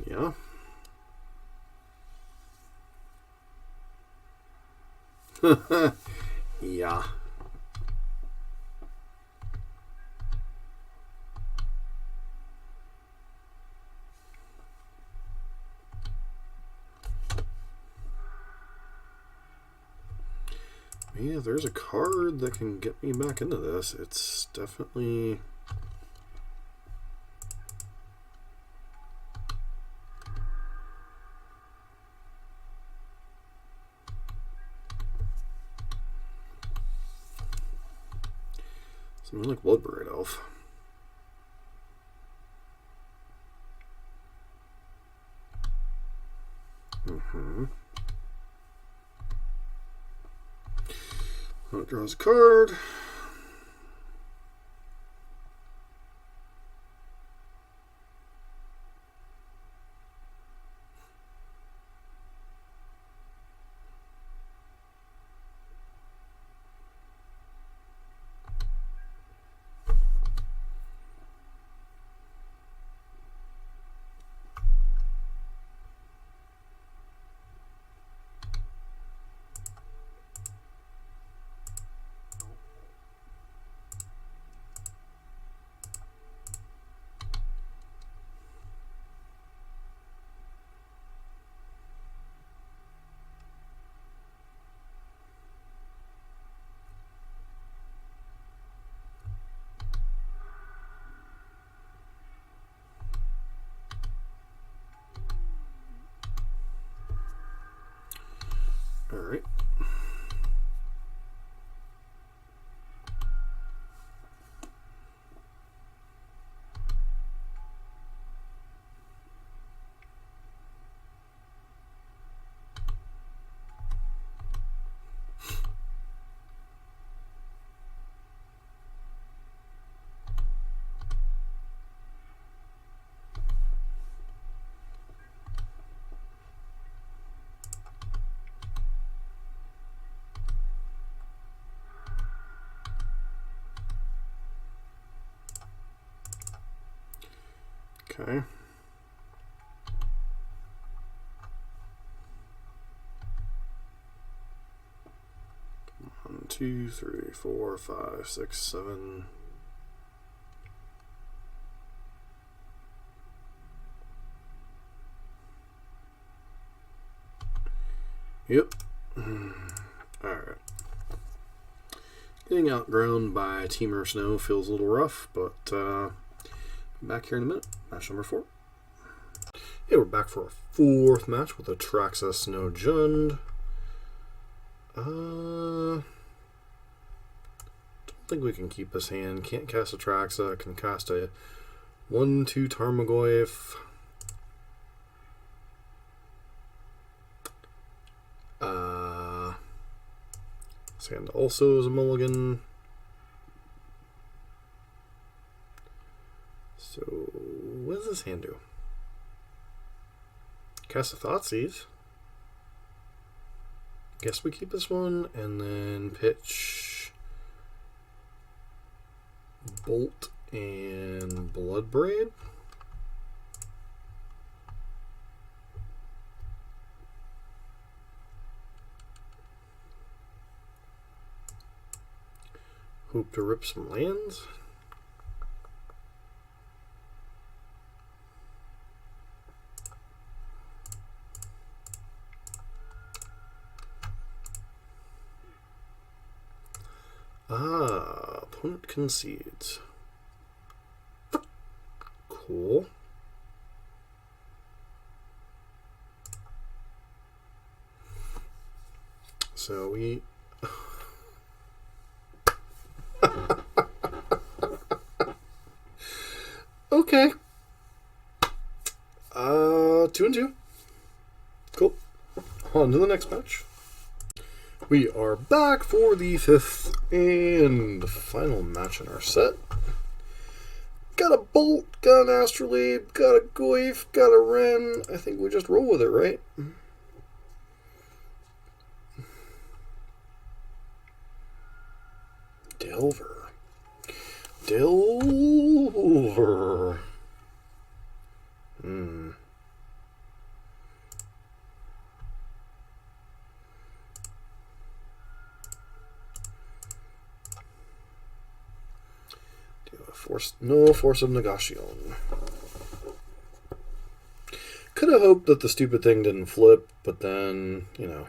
Yeah. Yeah. Yeah, if there's a card that can get me back into this, it's definitely... something like Bloodbraid Elf. It draws a card. All right. Okay. 1, 2, 3, 4, 5, 6, 7. Yep. Alright. Getting outgrown by Teamer Snow feels a little rough, but back here in a minute. Match number 4. Yeah, we're back for a 4th match with Atraxa Snow Jund. Don't think we can keep this hand. Can't cast Atraxa. Can cast a 1/2 Tarmogoyf. This hand also is a mulligan. So, what does this hand do? Cast a Thoughtseize. Guess we keep this one and then pitch Bolt and Bloodbraid. Hope to rip some lands. Opponent concedes. Cool. So we... Okay. 2 and 2. Cool. On to the next match. We are back for the 5th and final match in our set. Got a Bolt, got an Astrolabe, got a Goyf, got a Wren. I think we just roll with it, right? Delver. Delver. No force of negation. Could have hoped that the stupid thing didn't flip, but then, you know.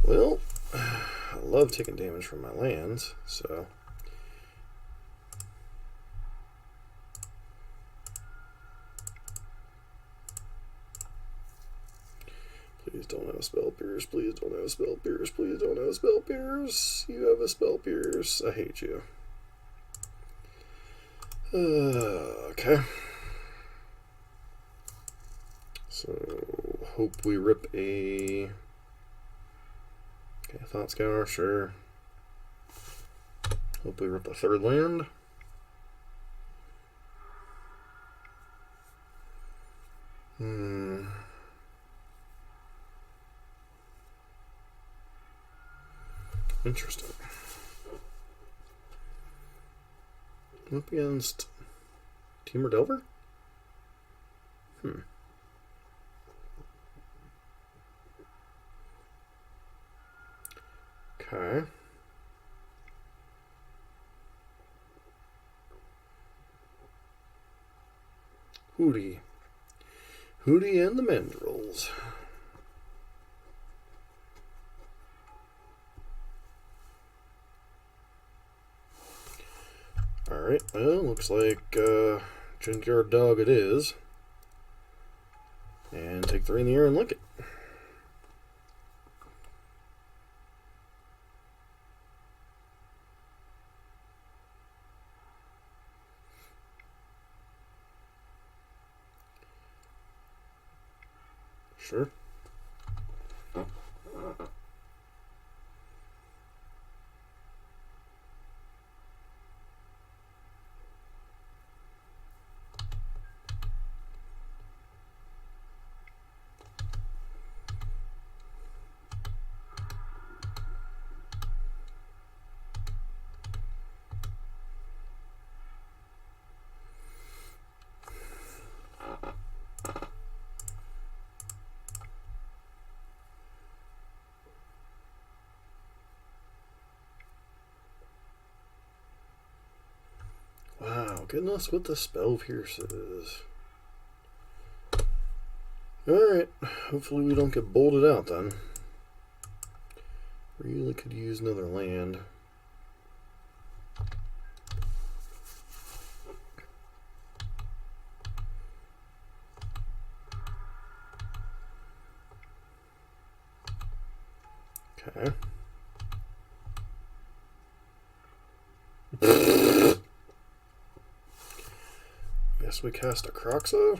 Well, I love taking damage from my lands, so. Please don't have a Spell Pierce. Please don't have a Spell Pierce. Please don't have a Spell Pierce. You have a Spell Pierce. I hate you. Okay. So, hope we rip a... Okay, Thought Scour, sure. Hope we rip a 3rd land. Interesting. Up against Teamer Delver? Okay. Hootie. Hootie and the Mandrills. Alright, well, looks like Junkyard Dog it is. And take 3 in the air and lick it. Sure. getting us with the spell pierces. Alright, hopefully we don't get bolted out then. Really could use another land. Okay. Guess we cast a Croxa.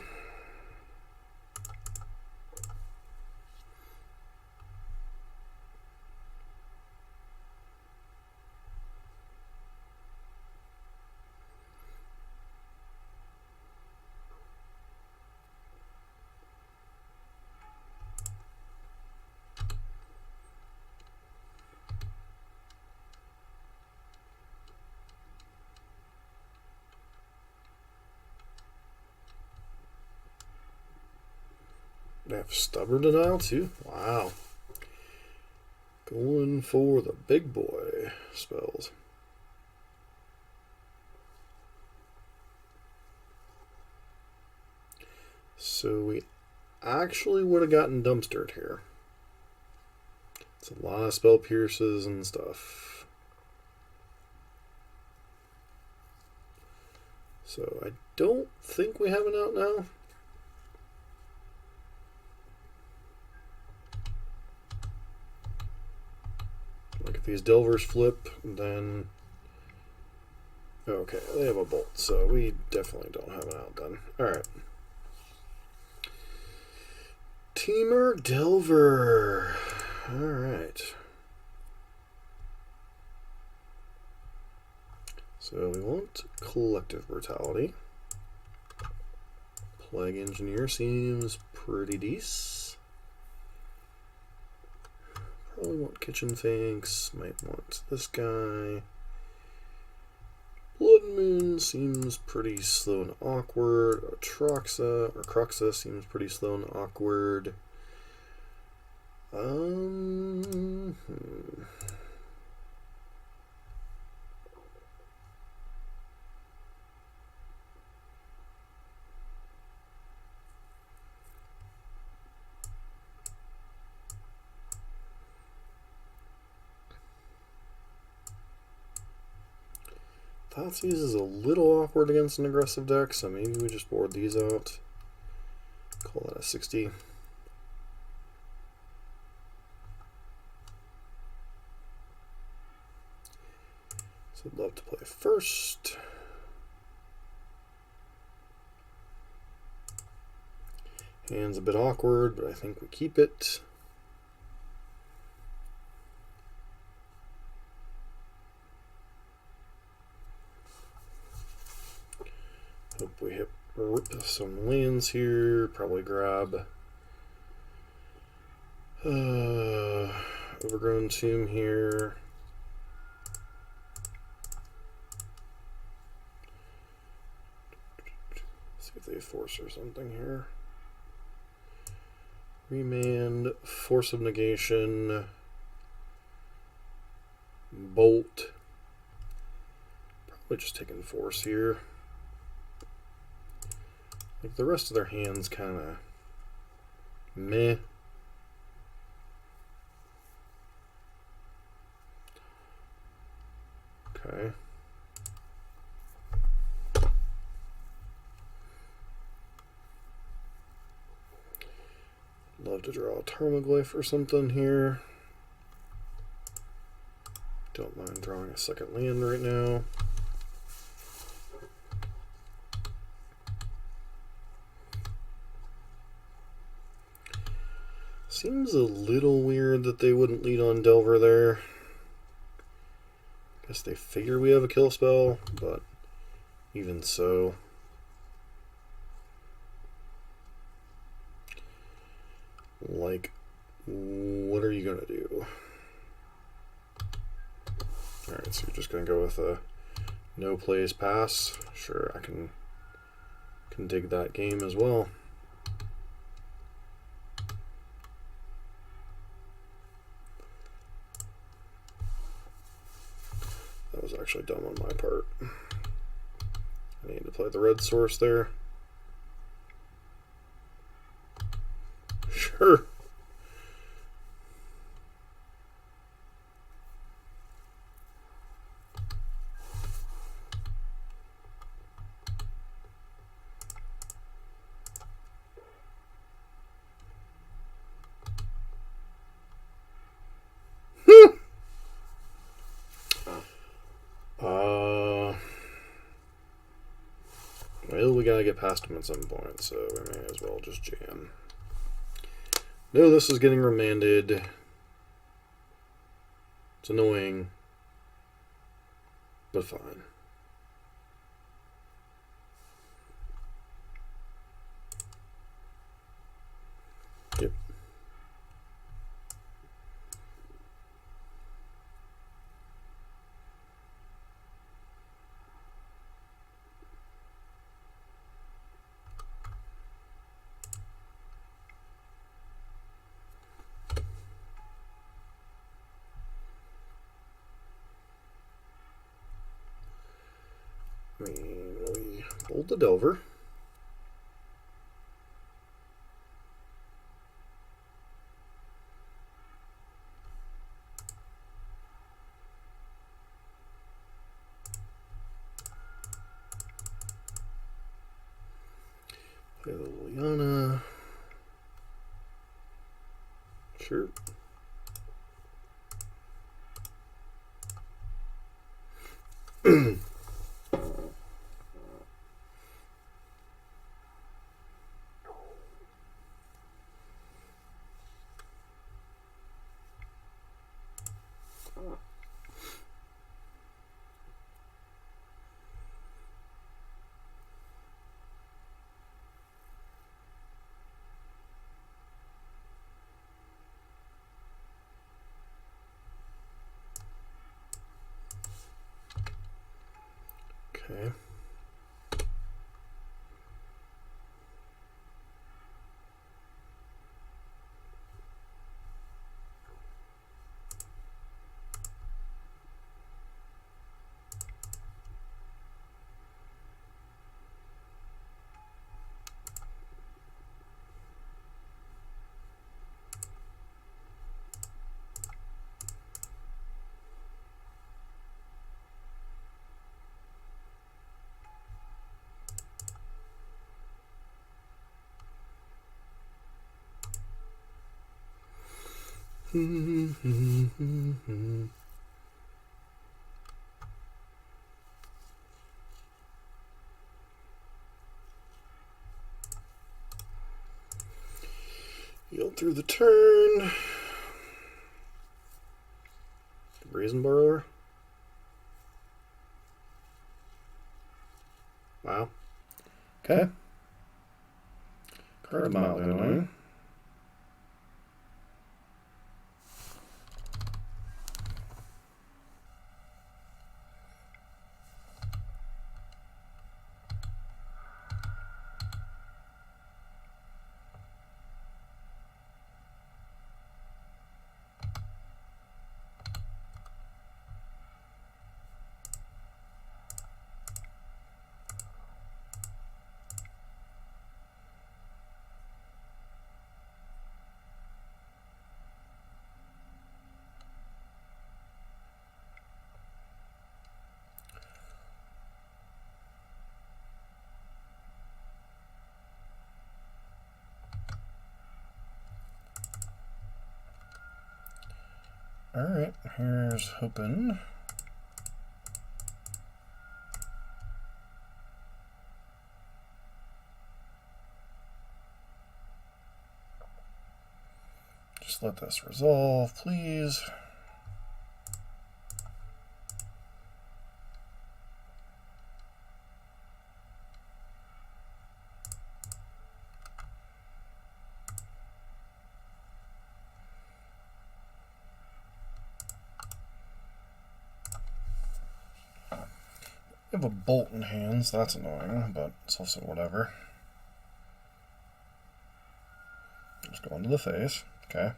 They have Stubborn Denial too? Wow. Going for the big boy spells. So we actually would have gotten dumpstered here. It's a lot of spell pierces and stuff. So I don't think we have an out now. Like if these Delvers flip, then... Okay, they have a bolt, so we definitely don't have an out then. Alright. Teamer Delver. Alright. So we want Collective Brutality. Plague Engineer seems pretty decent. Probably want Kitchen Finks. Might want this guy. Blood Moon seems pretty slow and awkward. Croxa seems pretty slow and awkward. Thoughtseize is a little awkward against an aggressive deck, so maybe we just board these out. Call that a 60. So I'd love to play first. Hand's a bit awkward, but I think we keep it. Hope we hit some lands here. Probably grab Overgrown Tomb here. See if they force or something here. Remand, Force of Negation, Bolt. Probably just taking Force here. Like the rest of their hands kind of meh. Okay. Love to draw a Tarmogoyf or something here. Don't mind drawing a second land right now. Seems a little weird that they wouldn't lead on Delver there. Guess they figure we have a kill spell, but even so. Like, what are you gonna do? Alright, so you're just gonna go with a no plays pass. Sure, I can dig that game as well. That was actually dumb on my part. I need play the red source there. Sure. Well, we gotta get past him at some point, so we may as well just jam. No, this is getting remanded. It's annoying, but fine. Yep. We bolt the Delver. Play the Liliana. Sure. Okay. Yield through the turn. Brazen Borrower. Wow. Okay. Card's mildly annoying. Alright, here's hoping. Just let this resolve, please. I have a bolt in hands, that's annoying, but it's also whatever. Just go into the face, okay.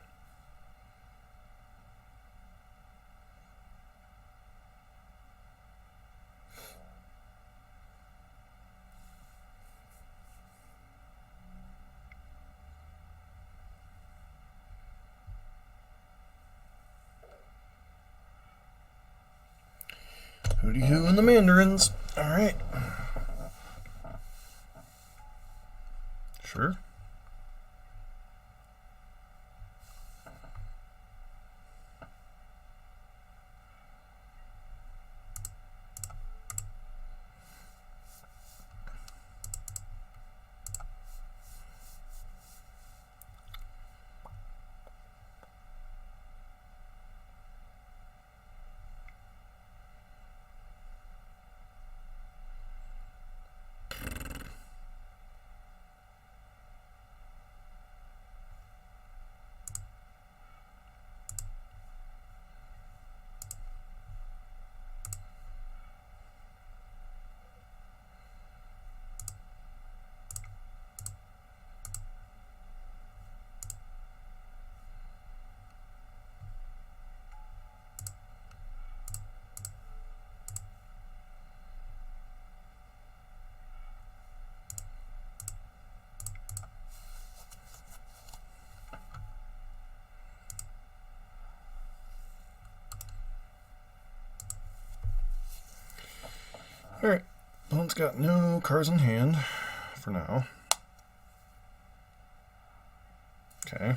Hooty-hoo and the mandarins. Alright. Sure. Alright, opponent's got no cards in hand for now. Okay.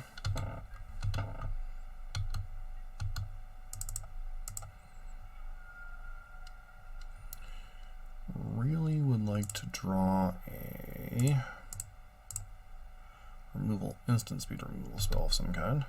Really would like to draw a removal, instant speed removal spell of some kind.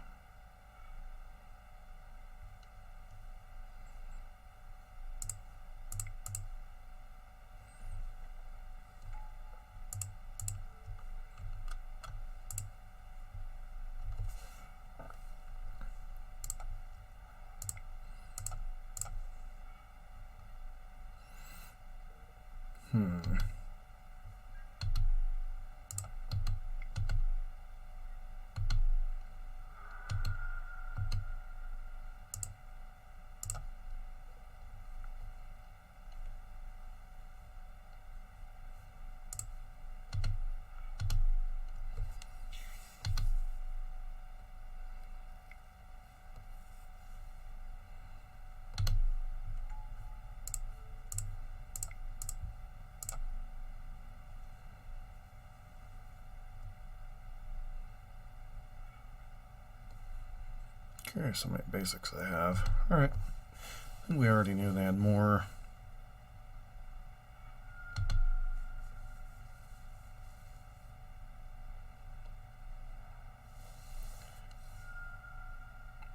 Curious how many basics they have. Alright. We already knew they had more.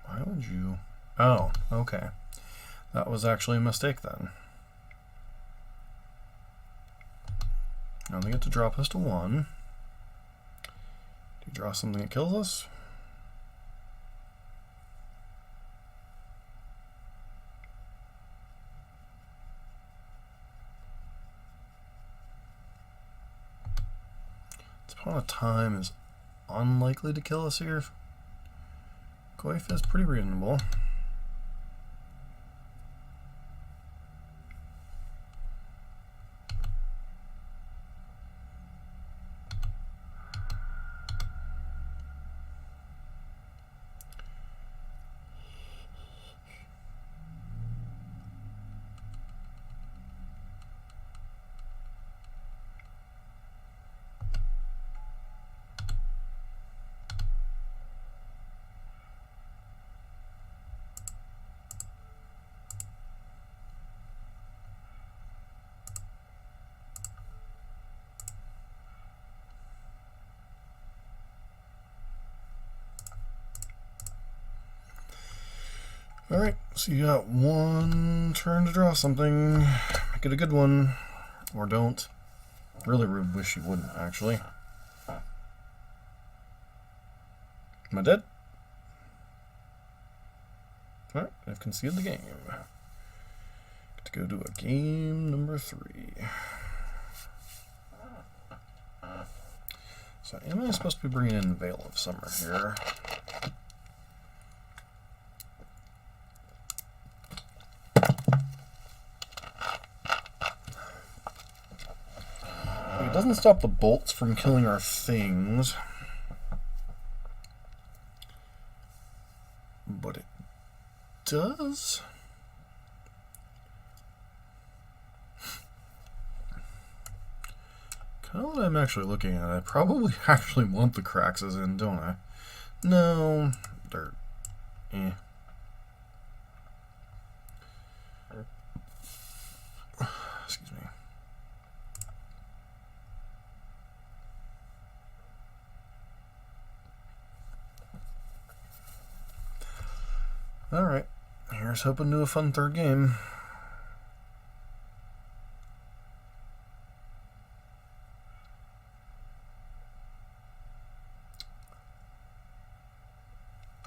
Why would you... Oh, okay. That was actually a mistake then. Now they get to drop us to 1. Do you draw something that kills us? Upon a time is unlikely to kill us here. Goif is pretty reasonable. Alright, so you got 1 turn to draw something. Make it a good one. Or don't. Really wish you wouldn't, actually. Am I dead? Alright, I've conceded the game. Get to go to a game number 3. So am I supposed to be bringing in Veil of Summer here? It doesn't stop the bolts from killing our things, but it does Now that I'm actually looking at it, I probably actually want the Craxes in, don't I? No, they're Excuse me. Alright, here's hoping to a fun third game.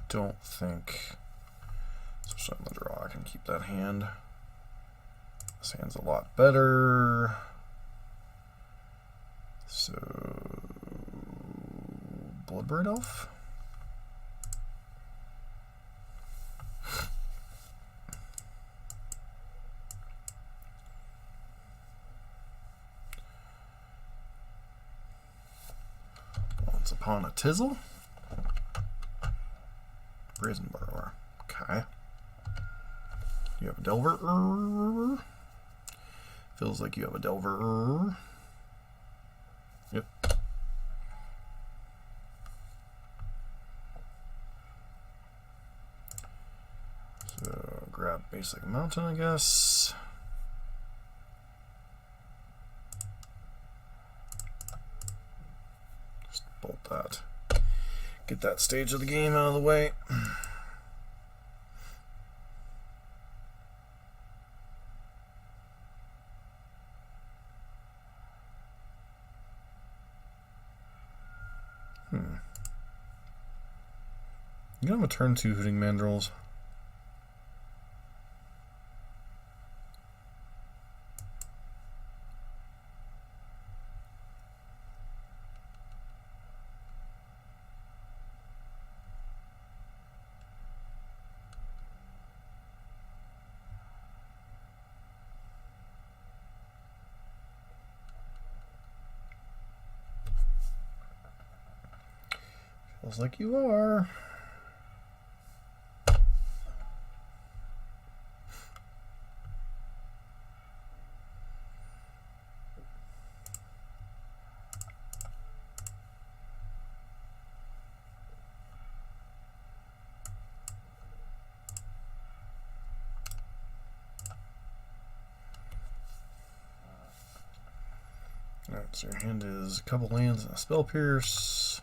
Don't think, especially on the draw, I can keep that hand. This hand's a lot better. So, Bloodbraid Elf? Once Upon a Tizzle? Brazen Borrower. Okay. You have a Delver. Feels like you have a Delver. Yep. So grab Basic Mountain, I guess. Just bolt that. Get that stage of the game out of the way. You have a turn 2 Hooting Mandrills. Feels like you are. Alright, so your hand is a couple lands and a Spell Pierce.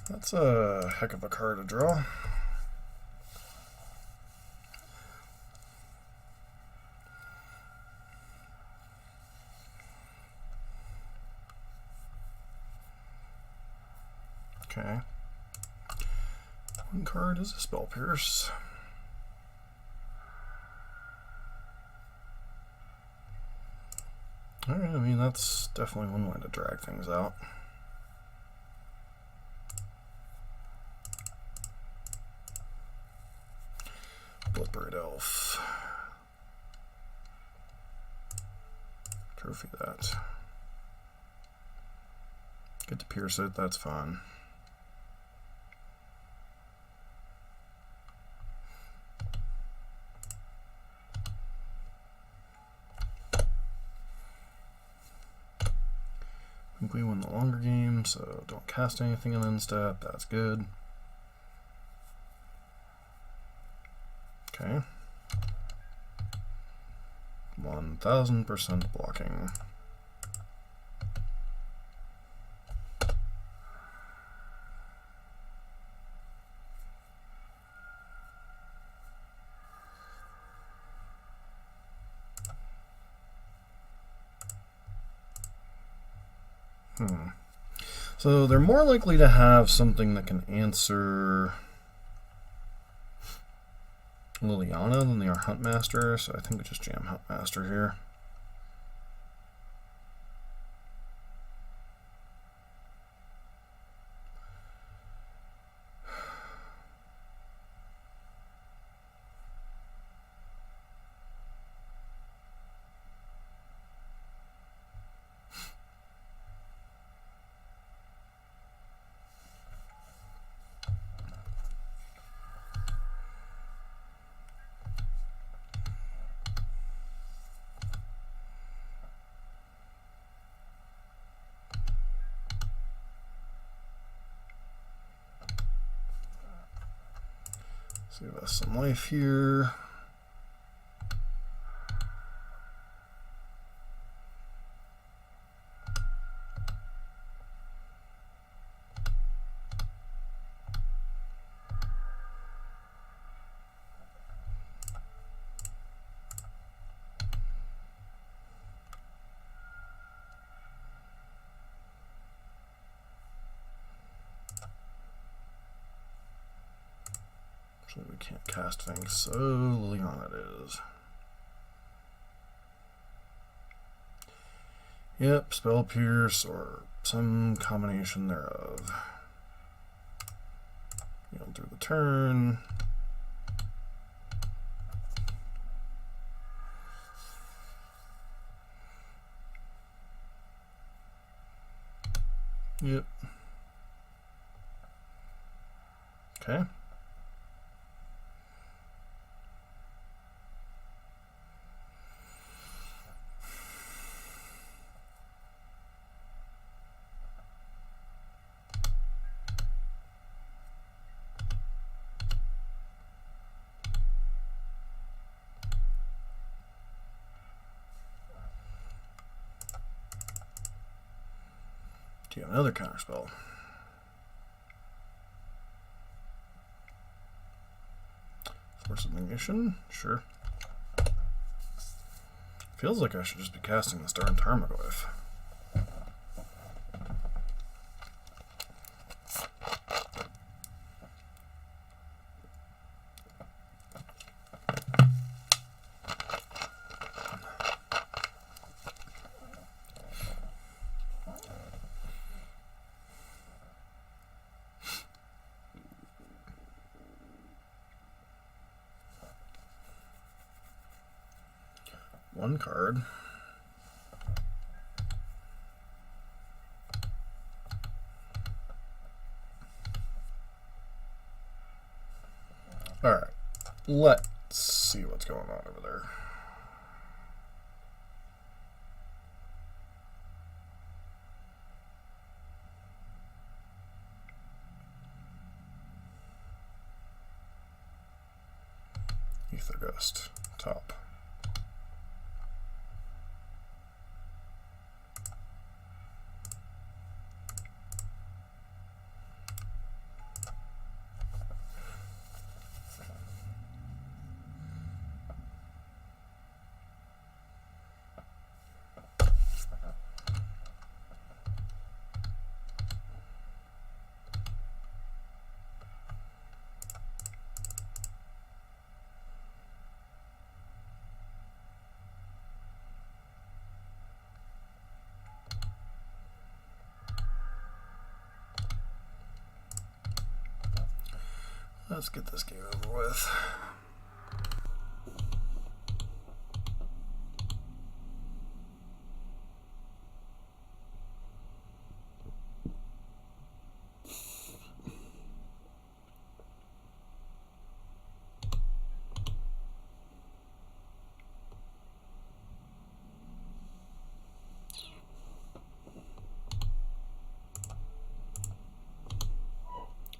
That's a heck of a card to draw. Okay. One card is a Spell Pierce. Alright, I mean, that's definitely one way to drag things out. Bloodbraid Elf. Trophy that. Get to pierce it, that's fine. I think we win the longer game, so don't cast anything on end step, that's good. Okay. 1000% blocking. So they're more likely to have something that can answer Liliana than they are Huntmaster, so I think we just jam Huntmaster here. Give us some life here. We can't cast things, so Liliana it is. Yep, Spell Pierce or some combination thereof. Yield through the turn. Yep. Okay. Do you have another counterspell? Force of Negation? Sure. Feels like I should just be casting this darn Tarmogoyf. One card. All right, let's see what's going on over there. Ether Gust, top. Let's get this game over with.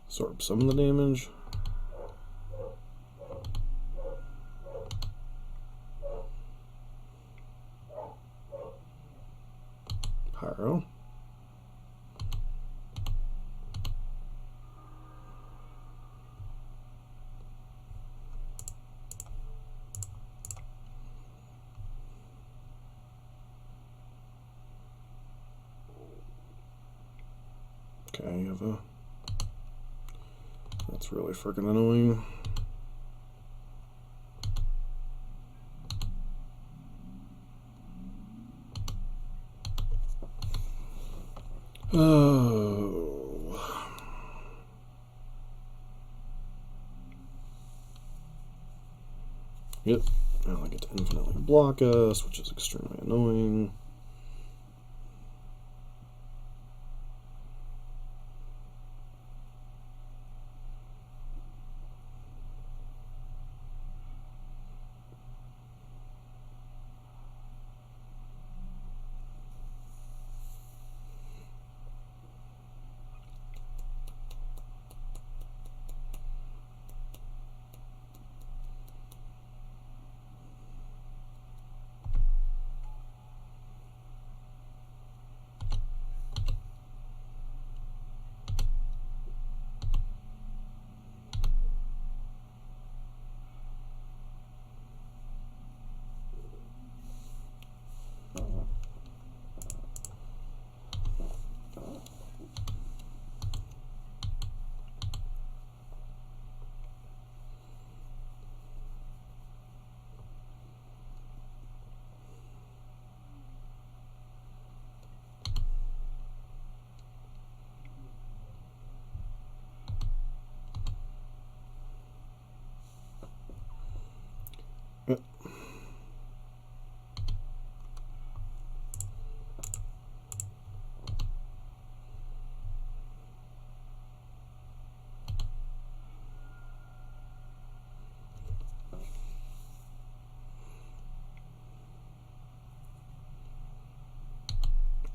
Absorb some of the damage. Pyro. Okay, you have a... That's really freaking annoying. Oh. Yep. Now I get to infinitely block us, which is extremely annoying.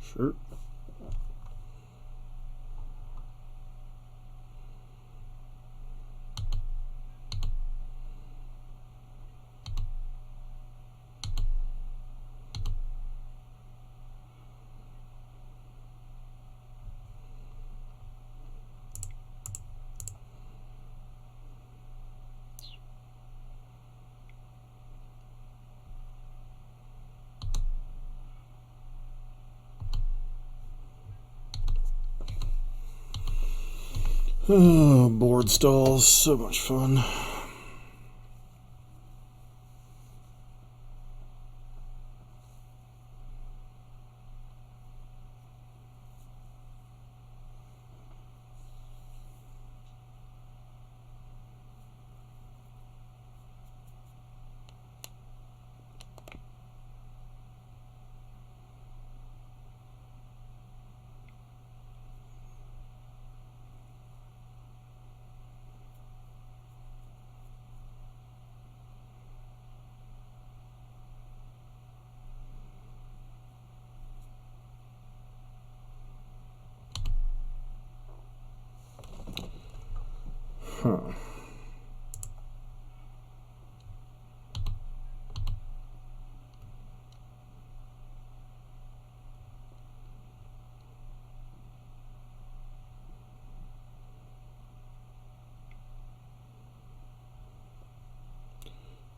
Sure. Oh, board stalls, so much fun. Huh.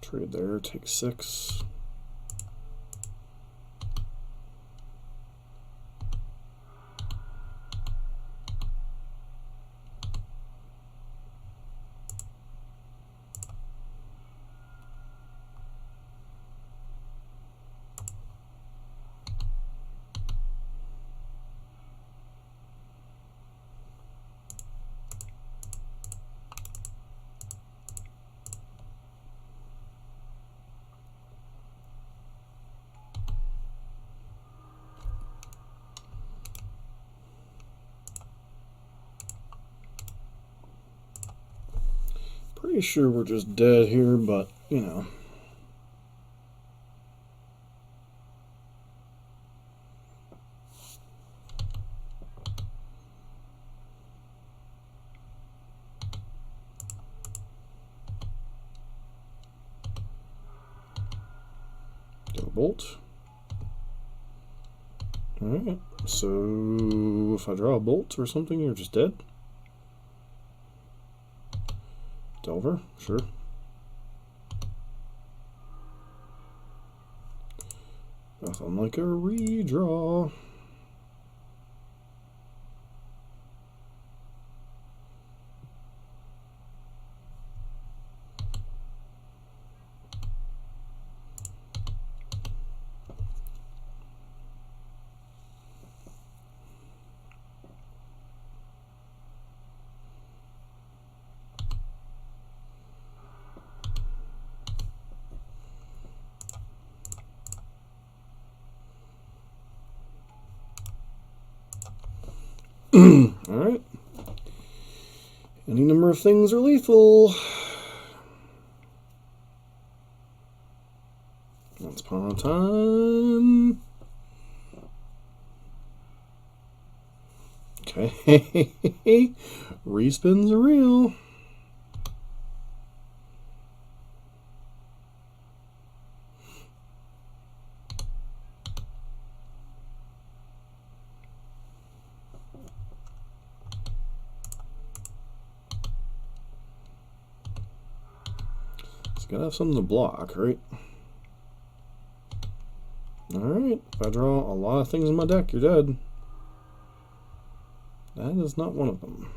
Trade there, take 6. Pretty sure we're just dead here, but, you know. Go bolt. Alright, so if I draw a bolt or something, you're just dead. Delver, sure. Nothing like a redraw. Alright. Any number of things are lethal. Once upon a time. Okay. Respins are real. It's gotta have something to block, right? Alright, if I draw a lot of things in my deck, you're dead. That is not one of them.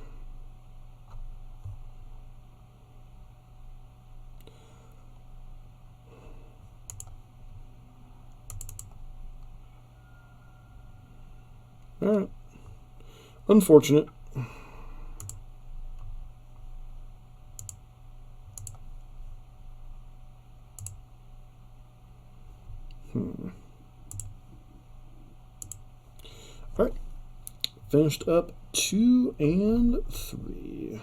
Alright. Unfortunate. Alright. Finished up 2 and 3.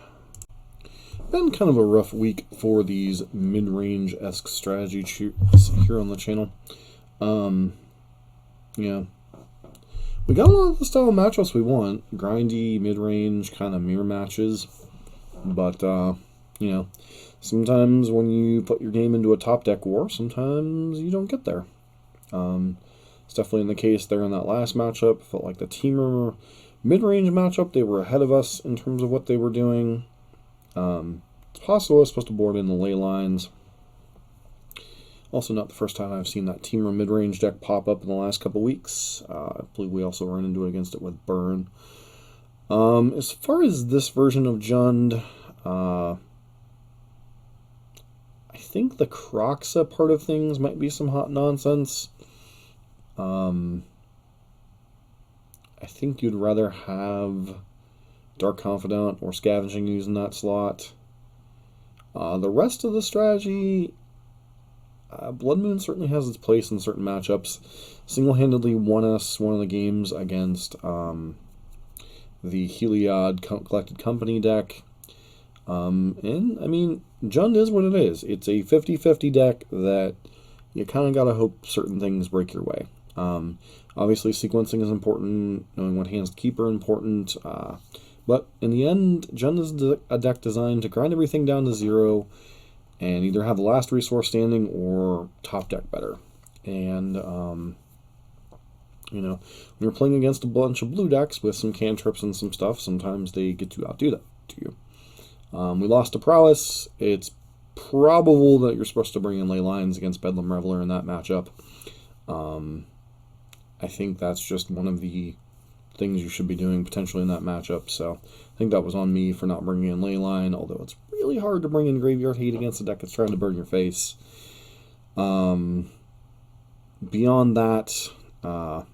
Been kind of a rough week for these mid-range-esque strategy here on the channel. Yeah. We got a lot of the style of matchups we want. Grindy, mid-range, kind of mirror matches. But, you know, sometimes when you put your game into a top deck war, sometimes you don't get there. It's definitely in the case there in that last matchup. Felt like the teamer mid-range matchup, they were ahead of us in terms of what they were doing. It's possible I was supposed to board in the ley lines. Also not the first time I've seen that teamer mid-range deck pop up in the last couple weeks. I believe we also ran into it against it with Burn. As far as this version of Jund, I think the Croxa part of things might be some hot nonsense. I think you'd rather have Dark Confidant or Scavenging using that slot. The rest of the strategy, Blood Moon certainly has its place in certain matchups. Single-handedly won us one of the games against the Heliod Collected Company deck. And, I mean, Jund is what it is. It's a 50-50 deck that you kind of got to hope certain things break your way. Obviously, sequencing is important, knowing what hands to keep are important, but in the end, Jund is a deck designed to grind everything down to 0 and either have the last resource standing or top deck better. And, you know, when you're playing against a bunch of blue decks with some cantrips and some stuff, sometimes they get to outdo that to you. We lost to Prowess. It's probable that you're supposed to bring in ley lines against Bedlam Reveler in that matchup. I think that's just one of the things you should be doing potentially in that matchup. So I think that was on me for not bringing in Leyline, although it's really hard to bring in Graveyard Hate against a deck that's trying to burn your face. Beyond that, I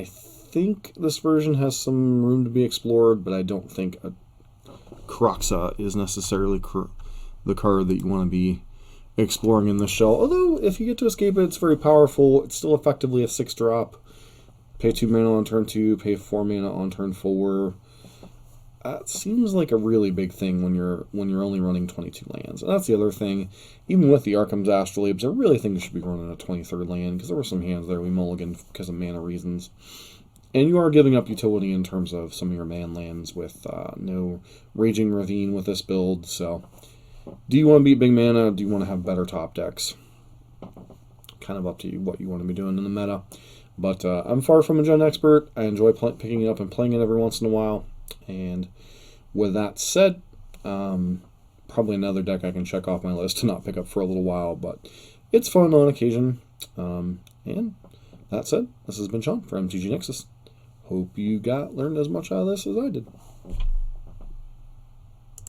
think this version has some room to be explored, but I don't think a Croxa is necessarily the card that you want to be exploring in the shell. Although, if you get to escape it, it's very powerful. It's still effectively a 6-drop. Pay 2 mana on turn 2, pay 4 mana on turn 4. That seems like a really big thing when you're only running 22 lands. And that's the other thing. Even with the Arkham's Astrolabes, I really think you should be running a 23rd land, because there were some hands there we mulliganed because of mana reasons. And you are giving up utility in terms of some of your man lands with no Raging Ravine with this build, so do you want to beat big mana? Do you want to have better top decks? Kind of up to you what you want to be doing in the meta. But I'm far from a Jund expert. I enjoy picking it up and playing it every once in a while. And with that said, probably another deck I can check off my list to not pick up for a little while. But it's fun on occasion. And that said, this has been Sean for MTG Nexus. Hope you learned as much out of this as I did.